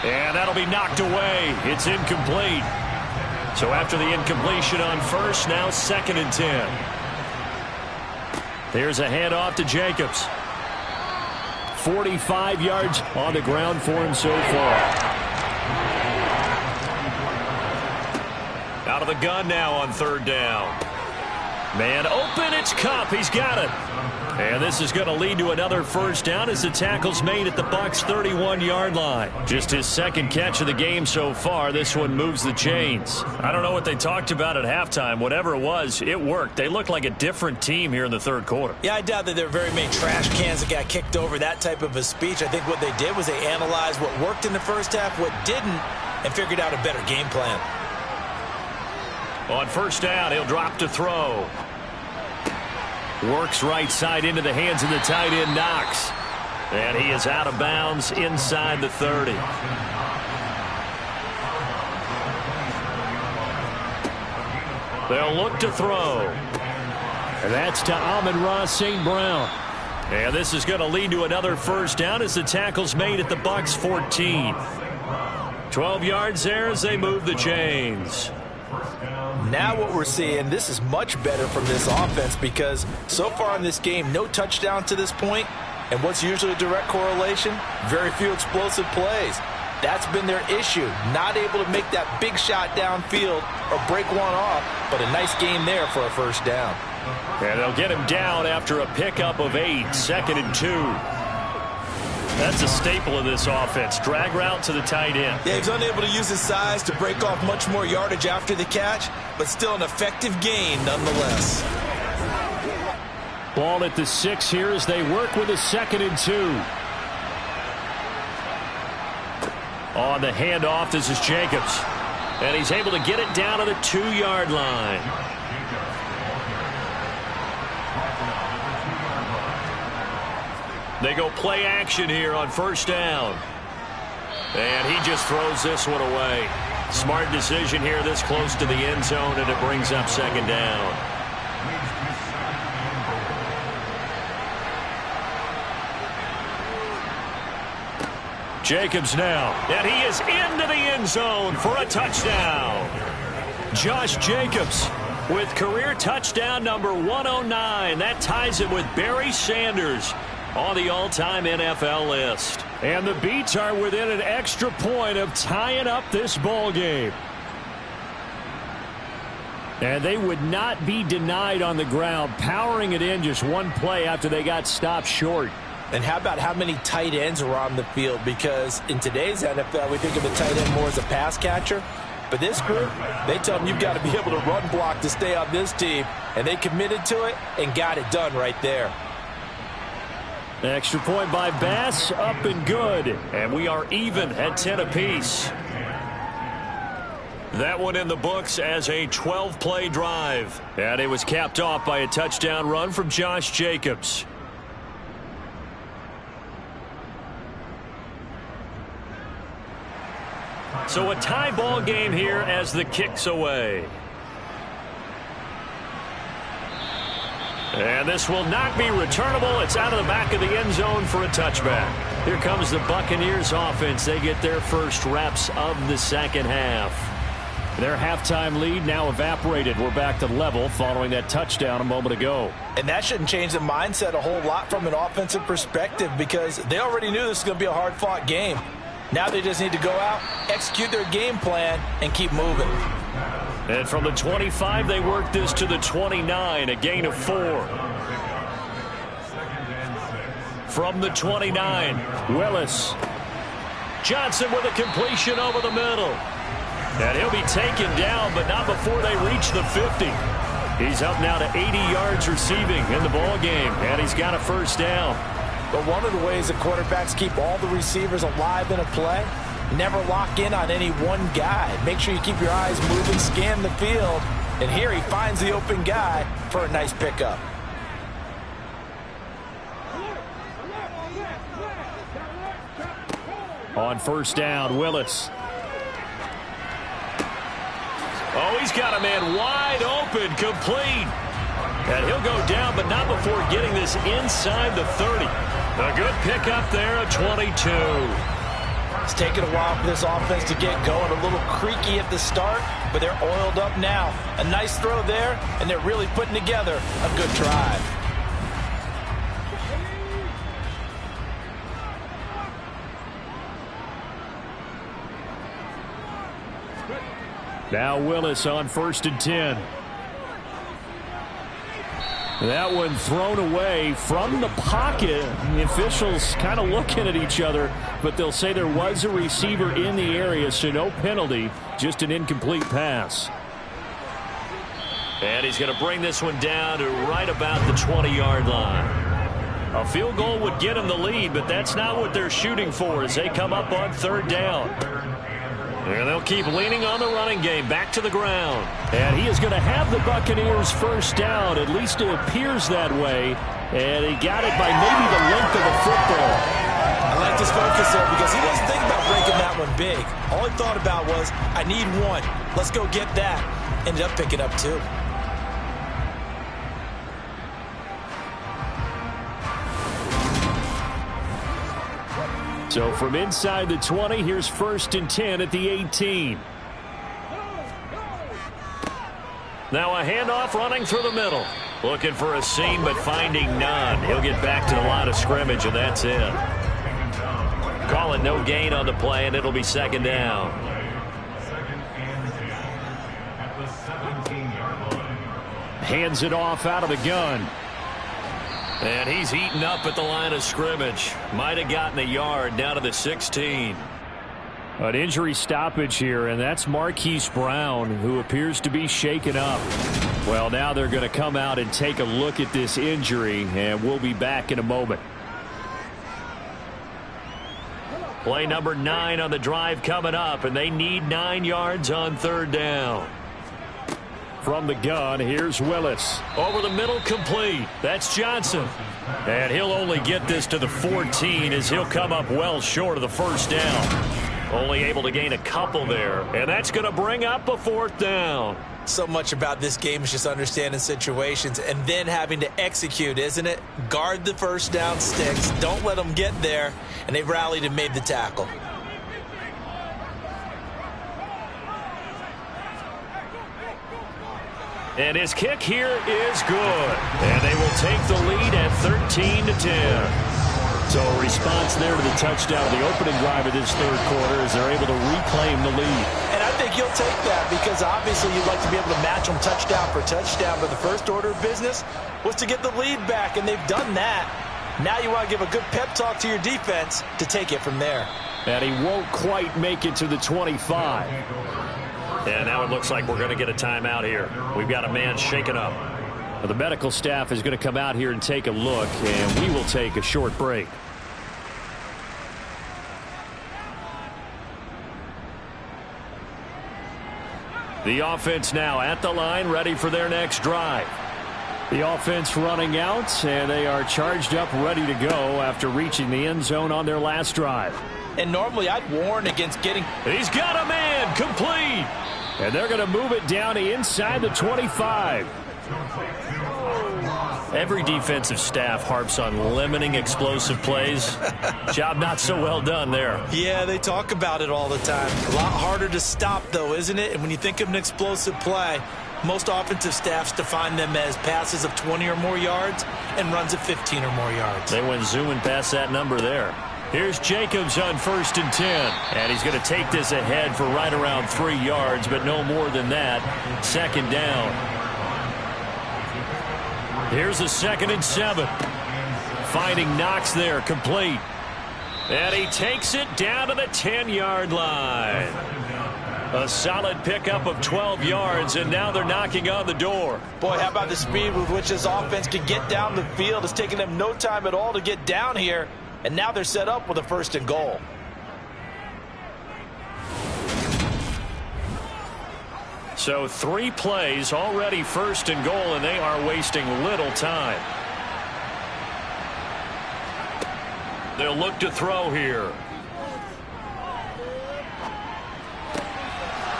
And that'll be knocked away. It's incomplete. So after the incompletion on first, now 2nd and 10. There's a handoff to Jacobs. 45 yards on the ground for him so far. Out of the gun now on 3rd down. Man open, it's Kupp. He's got it. And this is going to lead to another first down as the tackle's made at the Bucs' 31-yard line. Just his 2nd catch of the game so far. This one moves the chains. I don't know what they talked about at halftime. Whatever it was, it worked. They looked like a different team here in the 3rd quarter. Yeah, I doubt that there were very many trash cans that got kicked over, that type of a speech. I think what they did was they analyzed what worked in the first half, what didn't, and figured out a better game plan. On first down, he'll drop to throw. Works right side into the hands of the tight end, Knox. And he is out of bounds inside the 30. They'll look to throw. And that's to Amon-Ra St. Brown. And this is going to lead to another first down as the tackle's made at the Bucs' 14. 12 yards there as they move the chains. Now what we're seeing, this is much better from this offense, because so far in this game, no touchdown to this point. And what's usually a direct correlation? Very few explosive plays. That's been their issue. Not able to make that big shot downfield or break one off, but a nice game there for a first down. And they'll get him down after a pickup of 8, 2nd and 2. That's a staple of this offense. Drag route to the tight end. Yeah, he's unable to use his size to break off much more yardage after the catch, but still an effective gain nonetheless. Ball at the 6 here as they work with a 2nd and 2. On the handoff, this is Jacobs. And he's able to get it down to the 2-yard line. They go play action here on first down. And he just throws this one away. Smart decision here this close to the end zone, and it brings up 2nd down. Jacobs now, and he is into the end zone for a touchdown. Josh Jacobs with career touchdown number 109. That ties him with Barry Sanders on the all-time NFL list. And the Beats are within an extra point of tying up this ball game. And they would not be denied on the ground, powering it in just one play after they got stopped short. And how about how many tight ends were on the field? Because in today's NFL, we think of a tight end more as a pass catcher. But this group, they tell them you've got to be able to run block to stay on this team. And they committed to it and got it done right there. Extra point by Bass, up and good. And we are even at 10 apiece. That one in the books as a 12-play drive. And it was capped off by a touchdown run from Josh Jacobs. So a tie ball game here as the kick's away. And this will not be returnable. It's out of the back of the end zone for a touchback. Here comes the Buccaneers offense. They get their first reps of the second half. Their halftime lead now evaporated. We're back to level following that touchdown a moment ago. And that shouldn't change the mindset a whole lot from an offensive perspective because they already knew this was going to be a hard-fought game. Now they just need to go out, execute their game plan, and keep moving. And from the 25, they work this to the 29, a gain of 4. From the 29, Willis. Johnson with a completion over the middle. And he'll be taken down, but not before they reach the 50. He's up now to 80 yards receiving in the ball game, and he's got a first down. But one of the ways that quarterbacks keep all the receivers alive in a play, never lock in on any one guy. Make sure you keep your eyes moving, scan the field, and here he finds the open guy for a nice pickup. On first down, Willis. Oh, he's got a man wide open, complete. And he'll go down, but not before getting this inside the 30. A good pickup there at 22. It's taken a while for this offense to get going. A little creaky at the start, but they're oiled up now. A nice throw there, and they're really putting together a good drive. Now Willis on first and 10. That one thrown away from the pocket. The officials kind of looking at each other, but they'll say there was a receiver in the area, so no penalty, just an incomplete pass. And he's going to bring this one down to right about the 20-yard line. A field goal would get him the lead, but that's not what they're shooting for as they come up on third down. And they'll keep leaning on the running game back to the ground. And he is going to have the Buccaneers first down. At least it appears that way. And he got it by maybe the length of the football. I like this focus there because he doesn't think about breaking that one big. All he thought about was, I need one. Let's go get that. Ended up picking up 2. So from inside the 20, here's first and 10 at the 18. Now a handoff running through the middle. Looking for a seam, but finding none. He'll get back to the line of scrimmage, and that's it. Calling no gain on the play, and it'll be second down. Hands it off out of the gun. And he's eaten up at the line of scrimmage. Might have gotten a yard down to the 16. An injury stoppage here, and that's Marquise Brown, who appears to be shaken up. Well, now they're going to come out and take a look at this injury, and we'll be back in a moment. Play number 9 on the drive coming up, and they need 9 yards on third down. From the gun, here's Willis. Over the middle, complete. That's Johnson. And he'll only get this to the 14 as he'll come up well short of the first down. Only able to gain a couple there. And that's going to bring up a fourth down. So much about this game is just understanding situations and then having to execute, isn't it? Guard the first down sticks. Don't let them get there. And they rallied and made the tackle. And his kick here is good. And they will take the lead at 13-10. So a response there to the touchdown of the opening drive of this third quarter as they're able to reclaim the lead. And I think think you'll take that because obviously you'd like to be able to match them touchdown for touchdown, but the first order of business was to get the lead back, and they've done that. Now you want to give a good pep talk to your defense to take it from there. And he won't quite make it to the 25. And now it looks like we're going to get a timeout here. We've got a man shaken up. Well, the medical staff is going to come out here and take a look, and we will take a short break. The offense now at the line, ready for their next drive. The offense running out, and they are charged up, ready to go after reaching the end zone on their last drive. And normally I'd warn against getting... He's got a man, complete. And they're going to move it down to inside the 25. Every defensive staff harps on limiting explosive plays. Job not so well done there. Yeah, they talk about it all the time. A lot harder to stop, though, isn't it? And when you think of an explosive play, most offensive staffs define them as passes of 20 or more yards and runs of 15 or more yards. They went zooming past that number there. Here's Jacobs on 1st and 10. And he's going to take this ahead for right around 3 yards, but no more than that. 2nd down. Here's a 2nd and 7. Finding Knox there, complete. And he takes it down to the 10-yard line. A solid pickup of 12 yards, and now they're knocking on the door. Boy, how about the speed with which this offense can get down the field? It's taken them no time at all to get down here, and now they're set up with a 1st and goal. So 3 plays, already 1st and goal, and they are wasting little time. They'll look to throw here.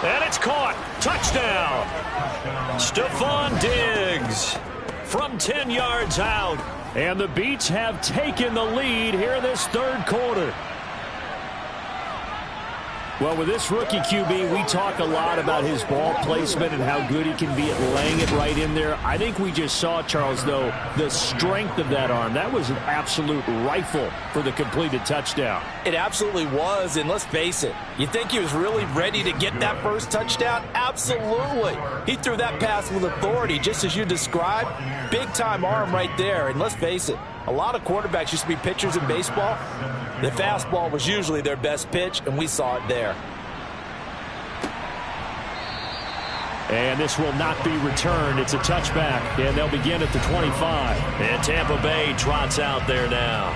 And it's caught. Touchdown. Stephon Diggs from 10 yards out. And the Beats have taken the lead here in this 3rd quarter. Well, with this rookie QB, we talk a lot about his ball placement and how good he can be at laying it right in there. I think we just saw, Charles, though, the strength of that arm. That was an absolute rifle for the completed touchdown. It absolutely was, and let's face it, you think he was really ready to get that first touchdown? Absolutely. He threw that pass with authority, just as you described. Big-time arm right there, and let's face it, a lot of quarterbacks used to be pitchers in baseball. The fastball was usually their best pitch, and we saw it there. And this will not be returned. It's a touchback, and they'll begin at the 25. And Tampa Bay trots out there now.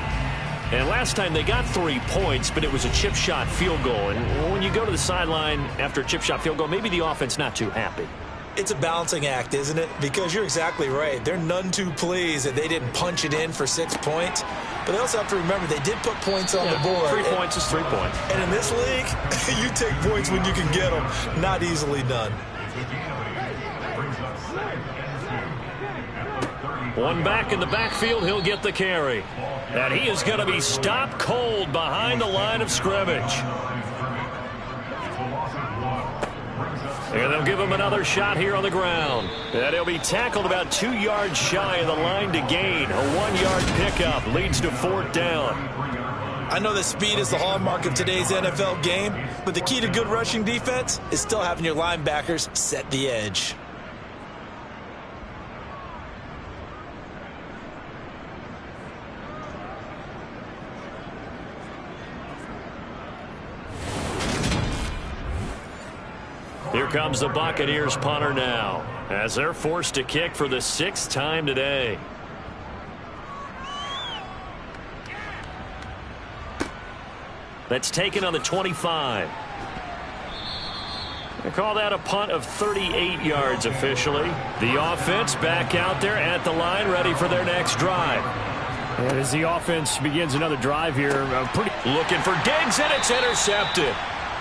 And last time they got 3 points, but it was a chip shot field goal. And when you go to the sideline after a chip shot field goal, maybe the offense not too happy. It's a balancing act, isn't it? Because you're exactly right. They're none too pleased that they didn't punch it in for 6 points. But they also have to remember they did put points on the board. 3 points is 3 points. And in this league, you take points when you can get them. Not easily done. One back in the backfield, he'll get the carry. And he is going to be stopped cold behind the line of scrimmage. And they'll give him another shot here on the ground. And he'll be tackled about 2 yards shy of the line to gain. A 1-yard pickup leads to 4th down. I know that speed is the hallmark of today's NFL game, but the key to good rushing defense is still having your linebackers set the edge. Here comes the Buccaneers punter now, as they're forced to kick for the 6th time today. That's taken on the 25. They call that a punt of 38 yards officially. The offense back out there at the line, ready for their next drive. And as the offense begins another drive here, looking for Diggs, and it's intercepted.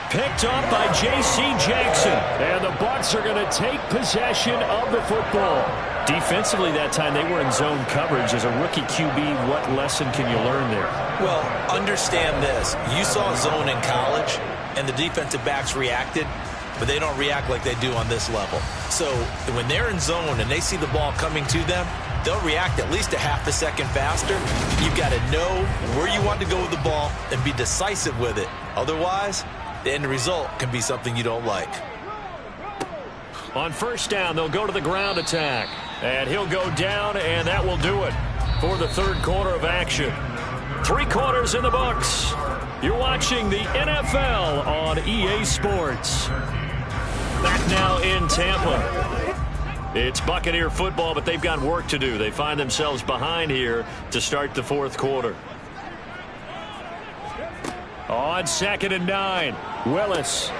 Picked up by J.C. Jackson. And the Bucs are going to take possession of the football. Defensively that time, they were in zone coverage. As a rookie QB, what lesson can you learn there? Well, understand this. You saw zone in college, and the defensive backs reacted, but they don't react like they do on this level. So when they're in zone and they see the ball coming to them, they'll react at least a half a second faster. You've got to know where you want to go with the ball and be decisive with it. Otherwise, the end result can be something you don't like. On first down, they'll go to the ground attack. And he'll go down, and that will do it for the third quarter of action. 3 quarters in the books. You're watching the NFL on EA Sports. Back now in Tampa. It's Buccaneer football, but they've got work to do. They find themselves behind here to start the fourth quarter. On 2nd and 9, Willis.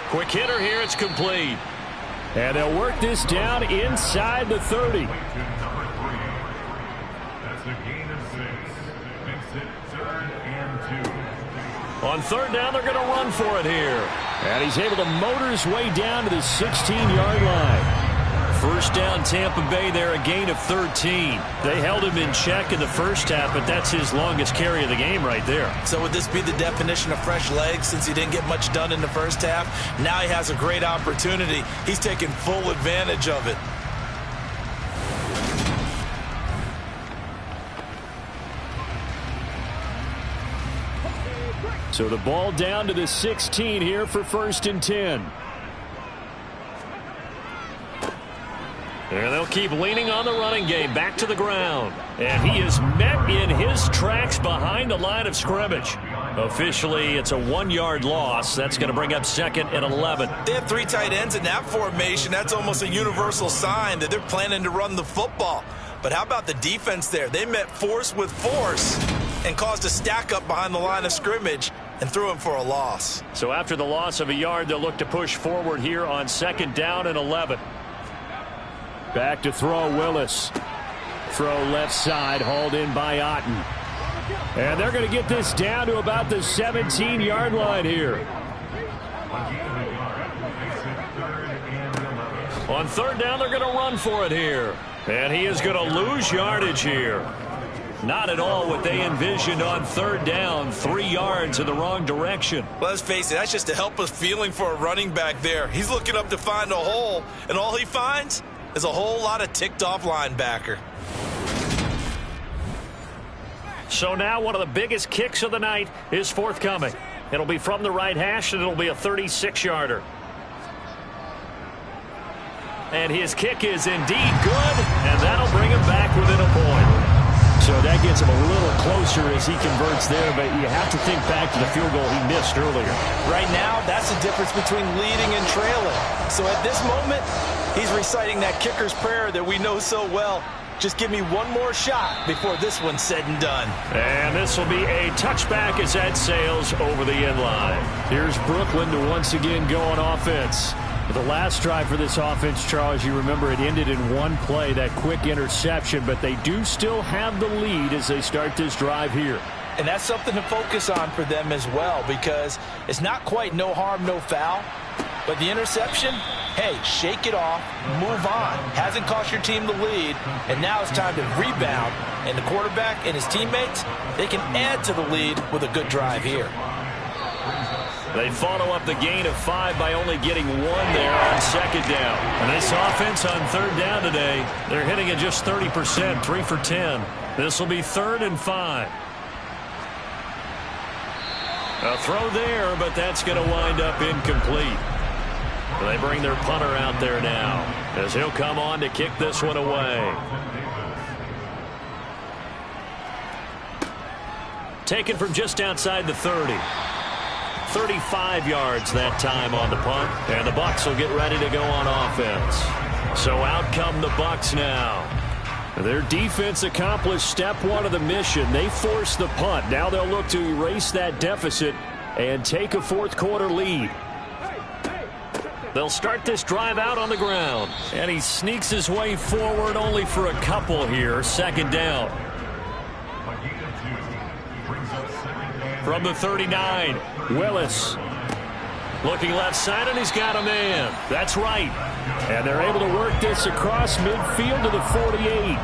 Quick hitter here, it's complete. And they'll work this down inside the 30. That's a gain of 6. Makes it 3rd and 2. On 3rd down, they're going to run for it here. And he's able to motor his way down to the 16-yard line. First down, Tampa Bay there, a gain of 13. They held him in check in the first half, but that's his longest carry of the game right there. So would this be the definition of fresh legs since he didn't get much done in the first half? Now he has a great opportunity. He's taking full advantage of it. So the ball down to the 16 here for 1st and 10. And they'll keep leaning on the running game, back to the ground. And he is met in his tracks behind the line of scrimmage. Officially, it's a 1-yard loss. That's going to bring up 2nd and 11. They have 3 tight ends in that formation. That's almost a universal sign that they're planning to run the football. But how about the defense there? They met force with force and caused a stack up behind the line of scrimmage and threw him for a loss. So after the loss of a yard, they'll look to push forward here on 2nd down and 11. Back to throw, Willis. Throw left side, hauled in by Otten. And they're going to get this down to about the 17-yard line here. On 3rd down, they're going to run for it here. And he is going to lose yardage here. Not at all what they envisioned on 3rd down. 3 yards in the wrong direction. Let's face it, that's just a helpless feeling for a running back there. He's looking up to find a hole, and all he finds is a whole lot of ticked-off linebacker. So now one of the biggest kicks of the night is forthcoming. It'll be from the right hash, and it'll be a 36-yarder. And his kick is indeed good, and that'll bring him back within a point. So that gets him a little closer as he converts there, but you have to think back to the field goal he missed earlier. Right now, that's the difference between leading and trailing. So at this moment, he's reciting that kicker's prayer that we know so well. Just give me one more shot before this one's said and done. And this will be a touchback as that sails over the end line. Here's Brooklyn to once again go on offense. The last drive for this offense, Charles, you remember it ended in one play, that quick interception, but they do still have the lead as they start this drive here. And that's something to focus on for them as well, because it's not quite no harm, no foul. But the interception, hey, shake it off, move on. Hasn't cost your team the lead, and now it's time to rebound. And the quarterback and his teammates, they can add to the lead with a good drive here. They follow up the gain of 5 by only getting 1 there on 2nd down. And this offense on 3rd down today, they're hitting at just 30%, 3 for 10. This will be 3rd and 5. A throw there, but that's going to wind up incomplete. They bring their punter out there now as he'll come on to kick this one away. Taken from just outside the 30. 35 yards that time on the punt, and the Bucs will get ready to go on offense. So out come the Bucs now. Their defense accomplished step 1 of the mission. They forced the punt. Now they'll look to erase that deficit and take a fourth quarter lead. They'll start this drive out on the ground, and he sneaks his way forward only for a couple here. 2nd down. From the 39, Willis. Looking left side, and he's got a man. That's right. And they're able to work this across midfield to the 48.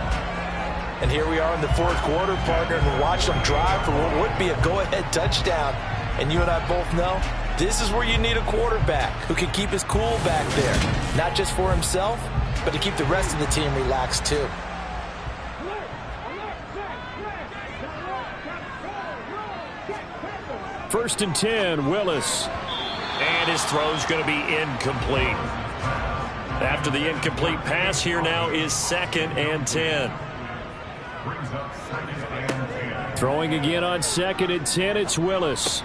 And here we are in the fourth quarter, partner, and we'll watch them drive for what would be a go-ahead touchdown. And you and I both know this is where you need a quarterback who can keep his cool back there. Not just for himself, but to keep the rest of the team relaxed too. First and 10, Willis. And his throw's going to be incomplete. After the incomplete pass, here now is 2nd and 10. Brings up 2nd and 10. Throwing again on 2nd and 10, it's Willis.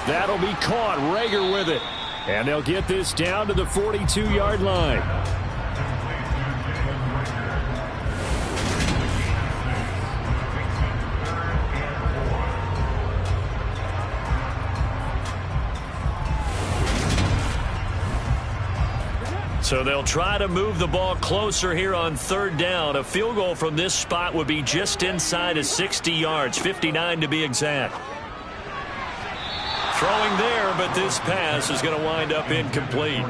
That'll be caught. Rager with it. And they'll get this down to the 42-yard line. So they'll try to move the ball closer here on 3rd down. A field goal from this spot would be just inside of 60 yards, 59 to be exact. Throwing there, but this pass is going to wind up incomplete.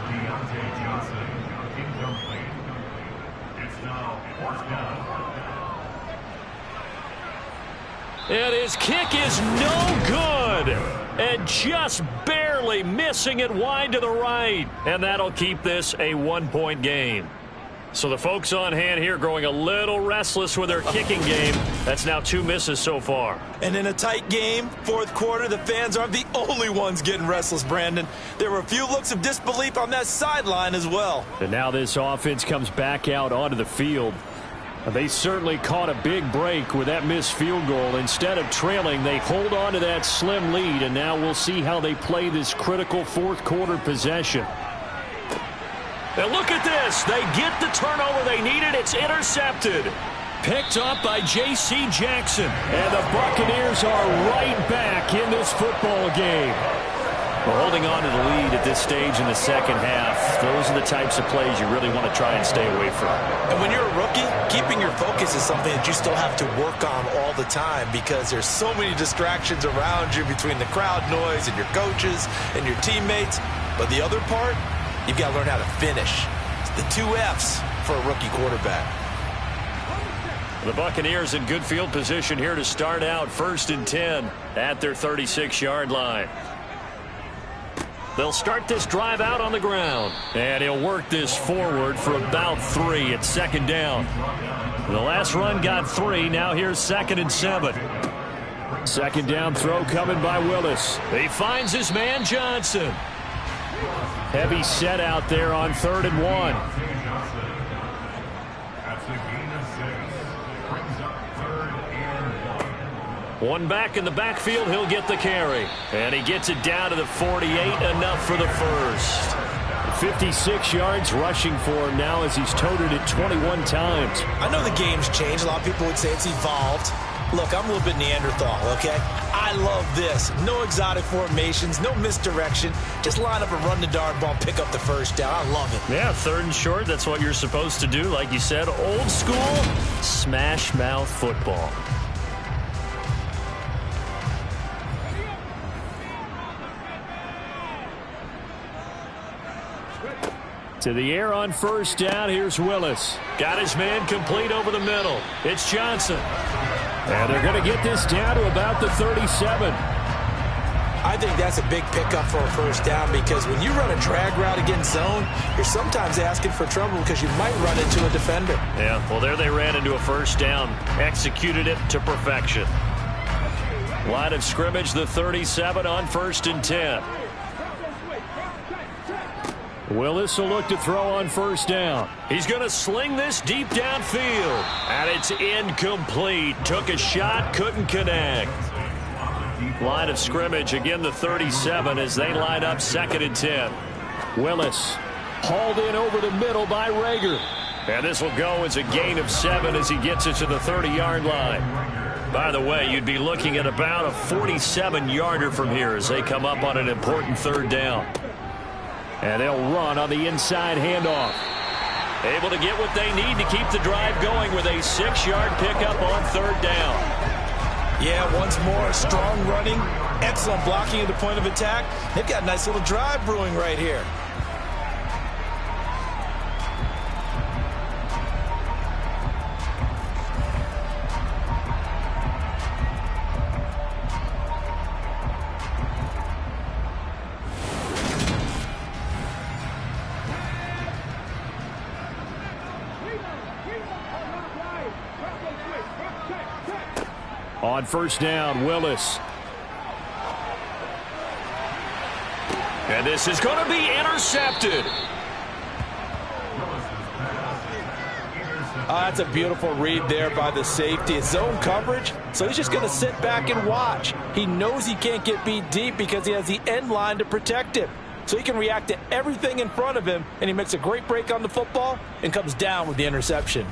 And his kick is no good. And just barely missing it wide to the right. And that'll keep this a 1-point game. So the folks on hand here growing a little restless with their kicking game. That's now 2 misses so far. And in a tight game, 4th quarter, the fans aren't the only ones getting restless, Brandon. There were a few looks of disbelief on that sideline as well. And now this offense comes back out onto the field. They certainly caught a big break with that missed field goal. Instead of trailing, they hold on to that slim lead, and now we'll see how they play this critical 4th quarter possession. And look at this. They get the turnover they needed. It's intercepted. Picked up by J.C. Jackson. And the Buccaneers are right back in this football game. We're holding on to the lead at this stage in the 2nd half. Those are the types of plays you really want to try and stay away from. And when you're a rookie, keeping your focus is something that you still have to work on all the time because there's so many distractions around you between the crowd noise and your coaches and your teammates. But the other part, you've got to learn how to finish. It's the 2 F's for a rookie quarterback. The Buccaneers in good field position here to start out 1st and 10 at their 36-yard line. They'll start this drive out on the ground. And he'll work this forward for about 3 at 2nd down. The last run got 3. Now here's 2nd and 7. 2nd down throw coming by Willis. He finds his man Johnson. Heavy set out there on 3rd and 1. That's a gain of 6. Brings up 3rd and 1. One back in the backfield, he'll get the carry. And he gets it down to the 48, enough for the first. 56 yards rushing for him now as he's toted it 21 times. I know the game's changed. A lot of people would say it's evolved. Look, I'm a little bit Neanderthal, okay? I love this. No exotic formations, no misdirection. Just line up and run the darn ball, pick up the first down. I love it. Yeah, 3rd and short, that's what you're supposed to do. Like you said, old school, smash mouth football. To the air on 1st down, here's Willis. Got his man complete over the middle. It's Johnson. And they're going to get this down to about the 37. I think that's a big pickup for a 1st down because when you run a drag route against zone, you're sometimes asking for trouble because you might run into a defender. Yeah, well, there they ran into a 1st down. Executed it to perfection. Line of scrimmage, the 37 on 1st and 10. Willis will look to throw on 1st down. He's going to sling this deep downfield. And it's incomplete. Took a shot, couldn't connect. Line of scrimmage, again the 37 as they line up 2nd and 10. Willis hauled in over the middle by Rager. And this will go as a gain of 7 as he gets it to the 30-yard line. By the way, you'd be looking at about a 47-yarder from here as they come up on an important 3rd down. And they'll run on the inside handoff. Able to get what they need to keep the drive going with a 6-yard pickup on 3rd down. Yeah, once more, strong running, excellent blocking at the point of attack. They've got a nice little drive brewing right here. On 1st down, Willis. And this is going to be intercepted. That's a beautiful read there by the safety. It's zone coverage, so he's just going to sit back and watch. He knows he can't get beat deep because he has the end line to protect him. So he can react to everything in front of him, and he makes a great break on the football and comes down with the interception.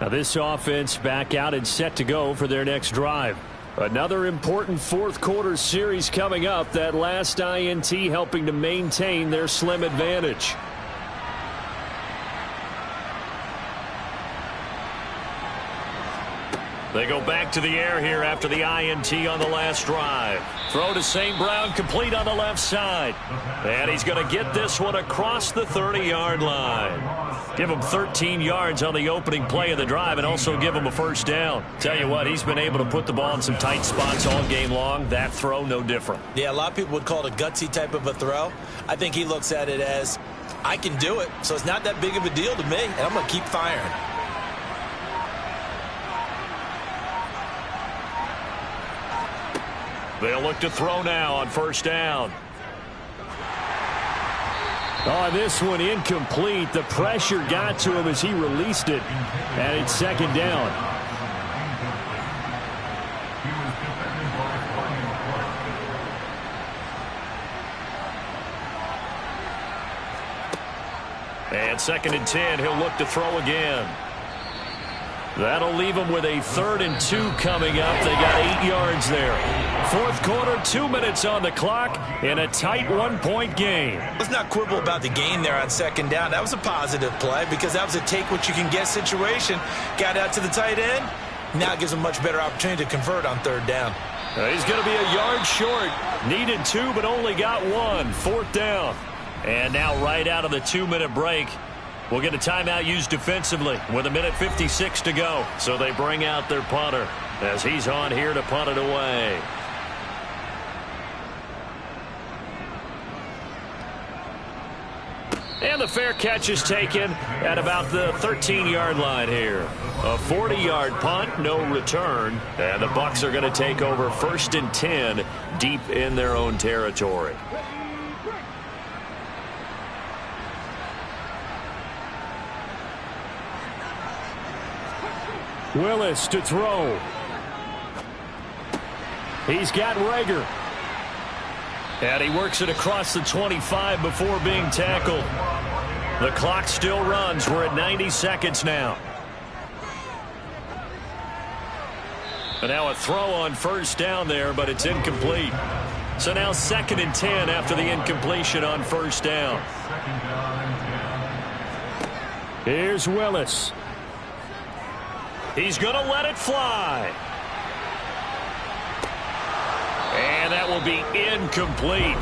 Now this offense back out and set to go for their next drive. Another important fourth quarter series coming up. That last INT helping to maintain their slim advantage. They go back to the air here after the INT on the last drive. Throw to St. Brown, complete on the left side. And he's going to get this one across the 30-yard line. Give him 13 yards on the opening play of the drive and also give him a first down. Tell you what, he's been able to put the ball in some tight spots all game long. That throw, no different. Yeah, a lot of people would call it a gutsy type of a throw. I think he looks at it as, I can do it, so it's not that big of a deal to me, and I'm going to keep firing. They'll look to throw now on first down. Oh, this one incomplete. The pressure got to him as he released it. And it's second down. And 2nd and 10, he'll look to throw again. That'll leave them with a 3rd and 2 coming up. They got 8 yards there. Fourth quarter, 2 minutes on the clock in a tight one-point game. Let's not quibble about the gain there on second down. That was a positive play because that was a take-what-you-can-get situation. Got out to the tight end. Now it gives him a much better opportunity to convert on 3rd down. He's going to be a yard short. Needed 2, but only got 1. 4th down. And now right out of the 2-minute break, we'll get a timeout used defensively with 1:56 to go. So they bring out their punter as he's on here to punt it away. And the fair catch is taken at about the 13-yard line here. A 40-yard punt, no return. And the Bucs are going to take over 1st and 10 deep in their own territory. Willis to throw. He's got Rager. And he works it across the 25 before being tackled. The clock still runs. We're at 90 seconds now. And now a throw on first down there, but it's incomplete. So now 2nd and 10 after the incompletion on first down. Here's Willis. He's going to let it fly. And that will be incomplete.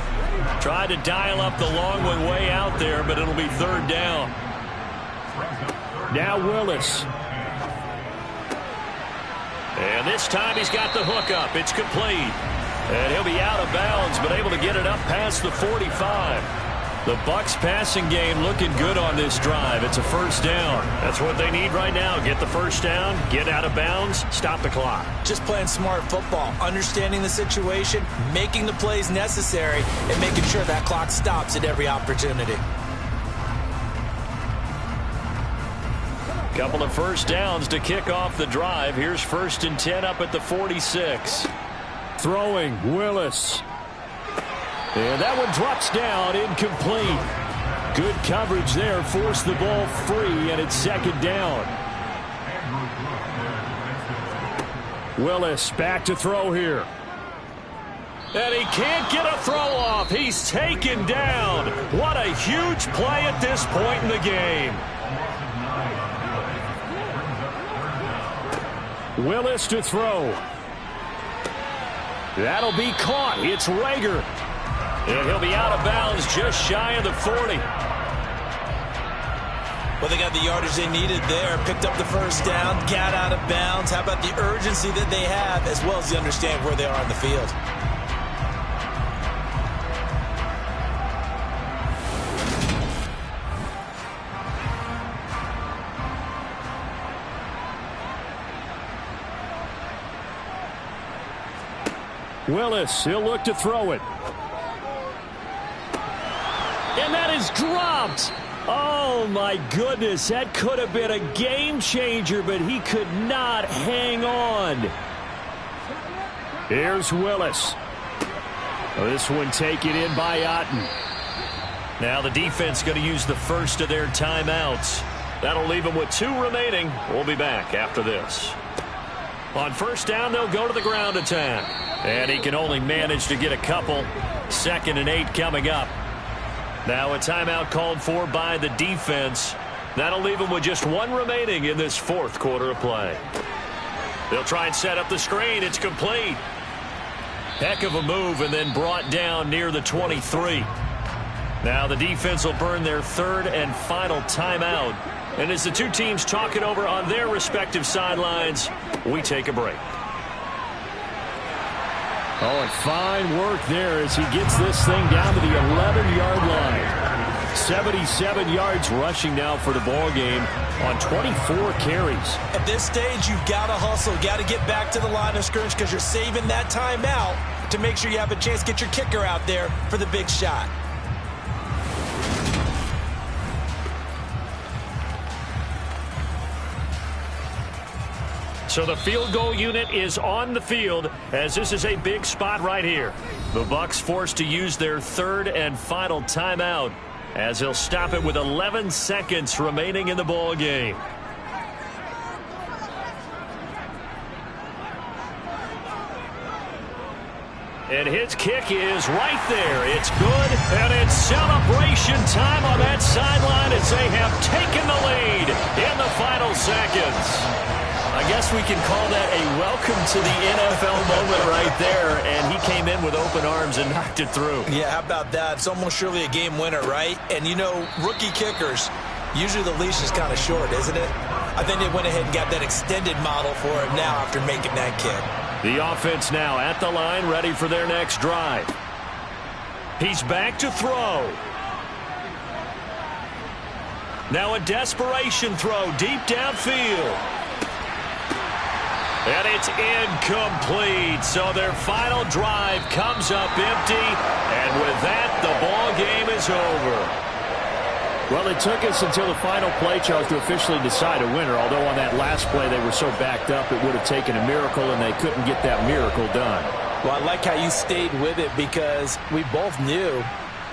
Tried to dial up the long one way out there, but it'll be 3rd down. Now Willis. And this time he's got the hook up. It's complete. And he'll be out of bounds, but able to get it up past the 45. The Bucs passing game looking good on this drive. It's a first down. That's what they need right now. Get the first down, get out of bounds, stop the clock. Just playing smart football, understanding the situation, making the plays necessary, and making sure that clock stops at every opportunity. Couple of first downs to kick off the drive. Here's 1st and 10 up at the 46. Throwing, Willis. And that one drops down, incomplete. Good coverage there, forced the ball free, and it's 2nd down. Willis back to throw here. And he can't get a throw off. He's taken down. What a huge play at this point in the game. Willis to throw. That'll be caught. It's Rager. And he'll be out of bounds just shy of the 40. Well, they got the yardage they needed there. Picked up the first down, got out of bounds. How about the urgency that they have, as well as the understanding where they are on the field? Willis, he'll look to throw it. And that is dropped. Oh, my goodness. That could have been a game changer, but he could not hang on. Here's Willis. This one taken in by Otten. Now the defense going to use the first of their timeouts. That'll leave them with 2 remaining. We'll be back after this. On first down, they'll go to the ground attack. And he can only manage to get a couple. 2nd and 8 coming up. Now a timeout called for by the defense. That'll leave them with just 1 remaining in this 4th quarter of play. They'll try and set up the screen. It's complete. Heck of a move, and then brought down near the 23. Now the defense will burn their 3rd and final timeout. And as the 2 teams talk it over on their respective sidelines, we take a break. Oh, and fine work there as he gets this thing down to the 11-yard line. 77 yards rushing now for the ball game on 24 carries. At this stage, you've got to hustle, got to get back to the line of scrimmage because you're saving that timeout to make sure you have a chance to get your kicker out there for the big shot. So the field goal unit is on the field as this is a big spot right here. The Bucs forced to use their 3rd and final timeout as they'll stop it with 11 seconds remaining in the ball game. And his kick is right there. It's good, and it's celebration time on that sideline as they have taken the lead in the final seconds. I guess we can call that a welcome to the NFL moment right there, and he came in with open arms and knocked it through. Yeah, how about that? It's almost surely a game winner, right? And, you know, rookie kickers, usually the leash is kind of short, isn't it? I think they went ahead and got that extended model for him now after making that kick. The offense now at the line, ready for their next drive. He's back to throw. Now a desperation throw deep downfield. And it's incomplete. So their final drive comes up empty. And with that, the ball game is over. Well, it took us until the final play, Charles, to officially decide a winner. Although on that last play they were so backed up, it would have taken a miracle, and they couldn't get that miracle done. Well, I like how you stayed with it because we both knew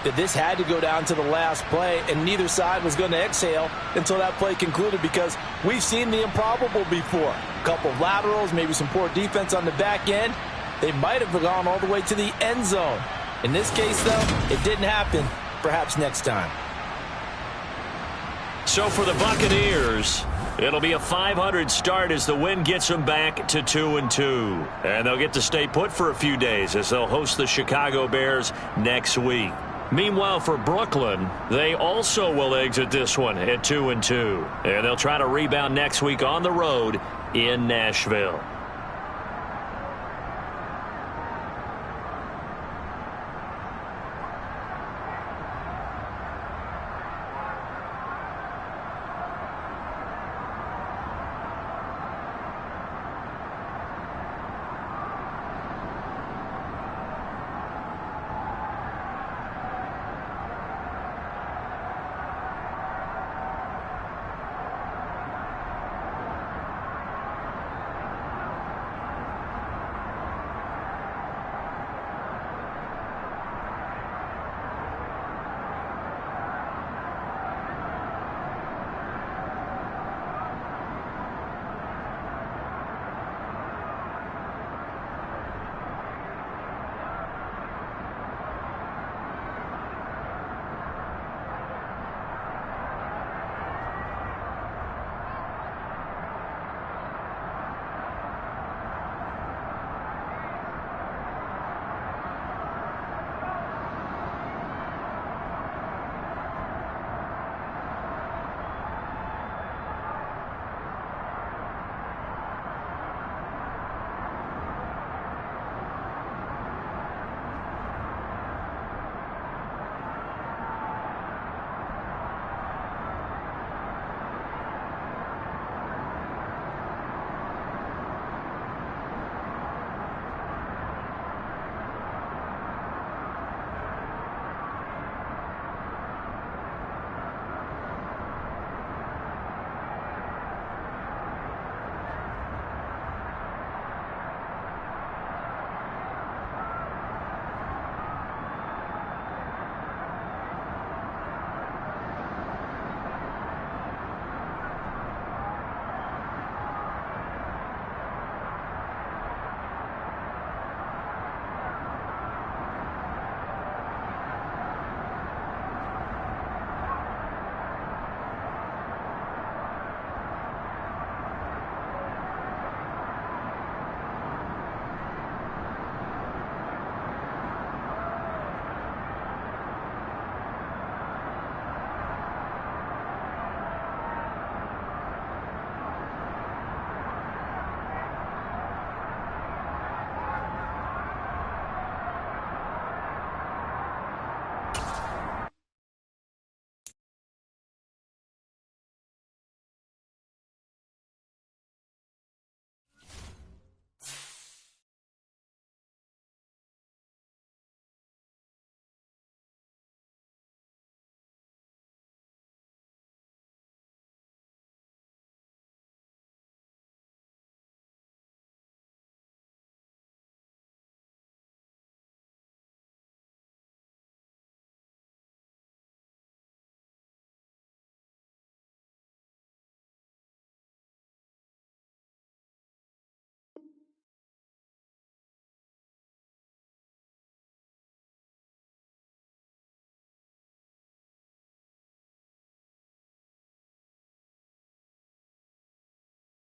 that this had to go down to the last play, and neither side was going to exhale until that play concluded because we've seen the improbable before. A couple of laterals, maybe some poor defense on the back end. They might have gone all the way to the end zone. In this case, though, it didn't happen. Perhaps next time. So for the Buccaneers, it'll be a .500 start as the win gets them back to 2-2. And they'll get to stay put for a few days as they'll host the Chicago Bears next week. Meanwhile, for Brooklyn, they also will exit this one at 2-2. And they'll try to rebound next week on the road in Nashville.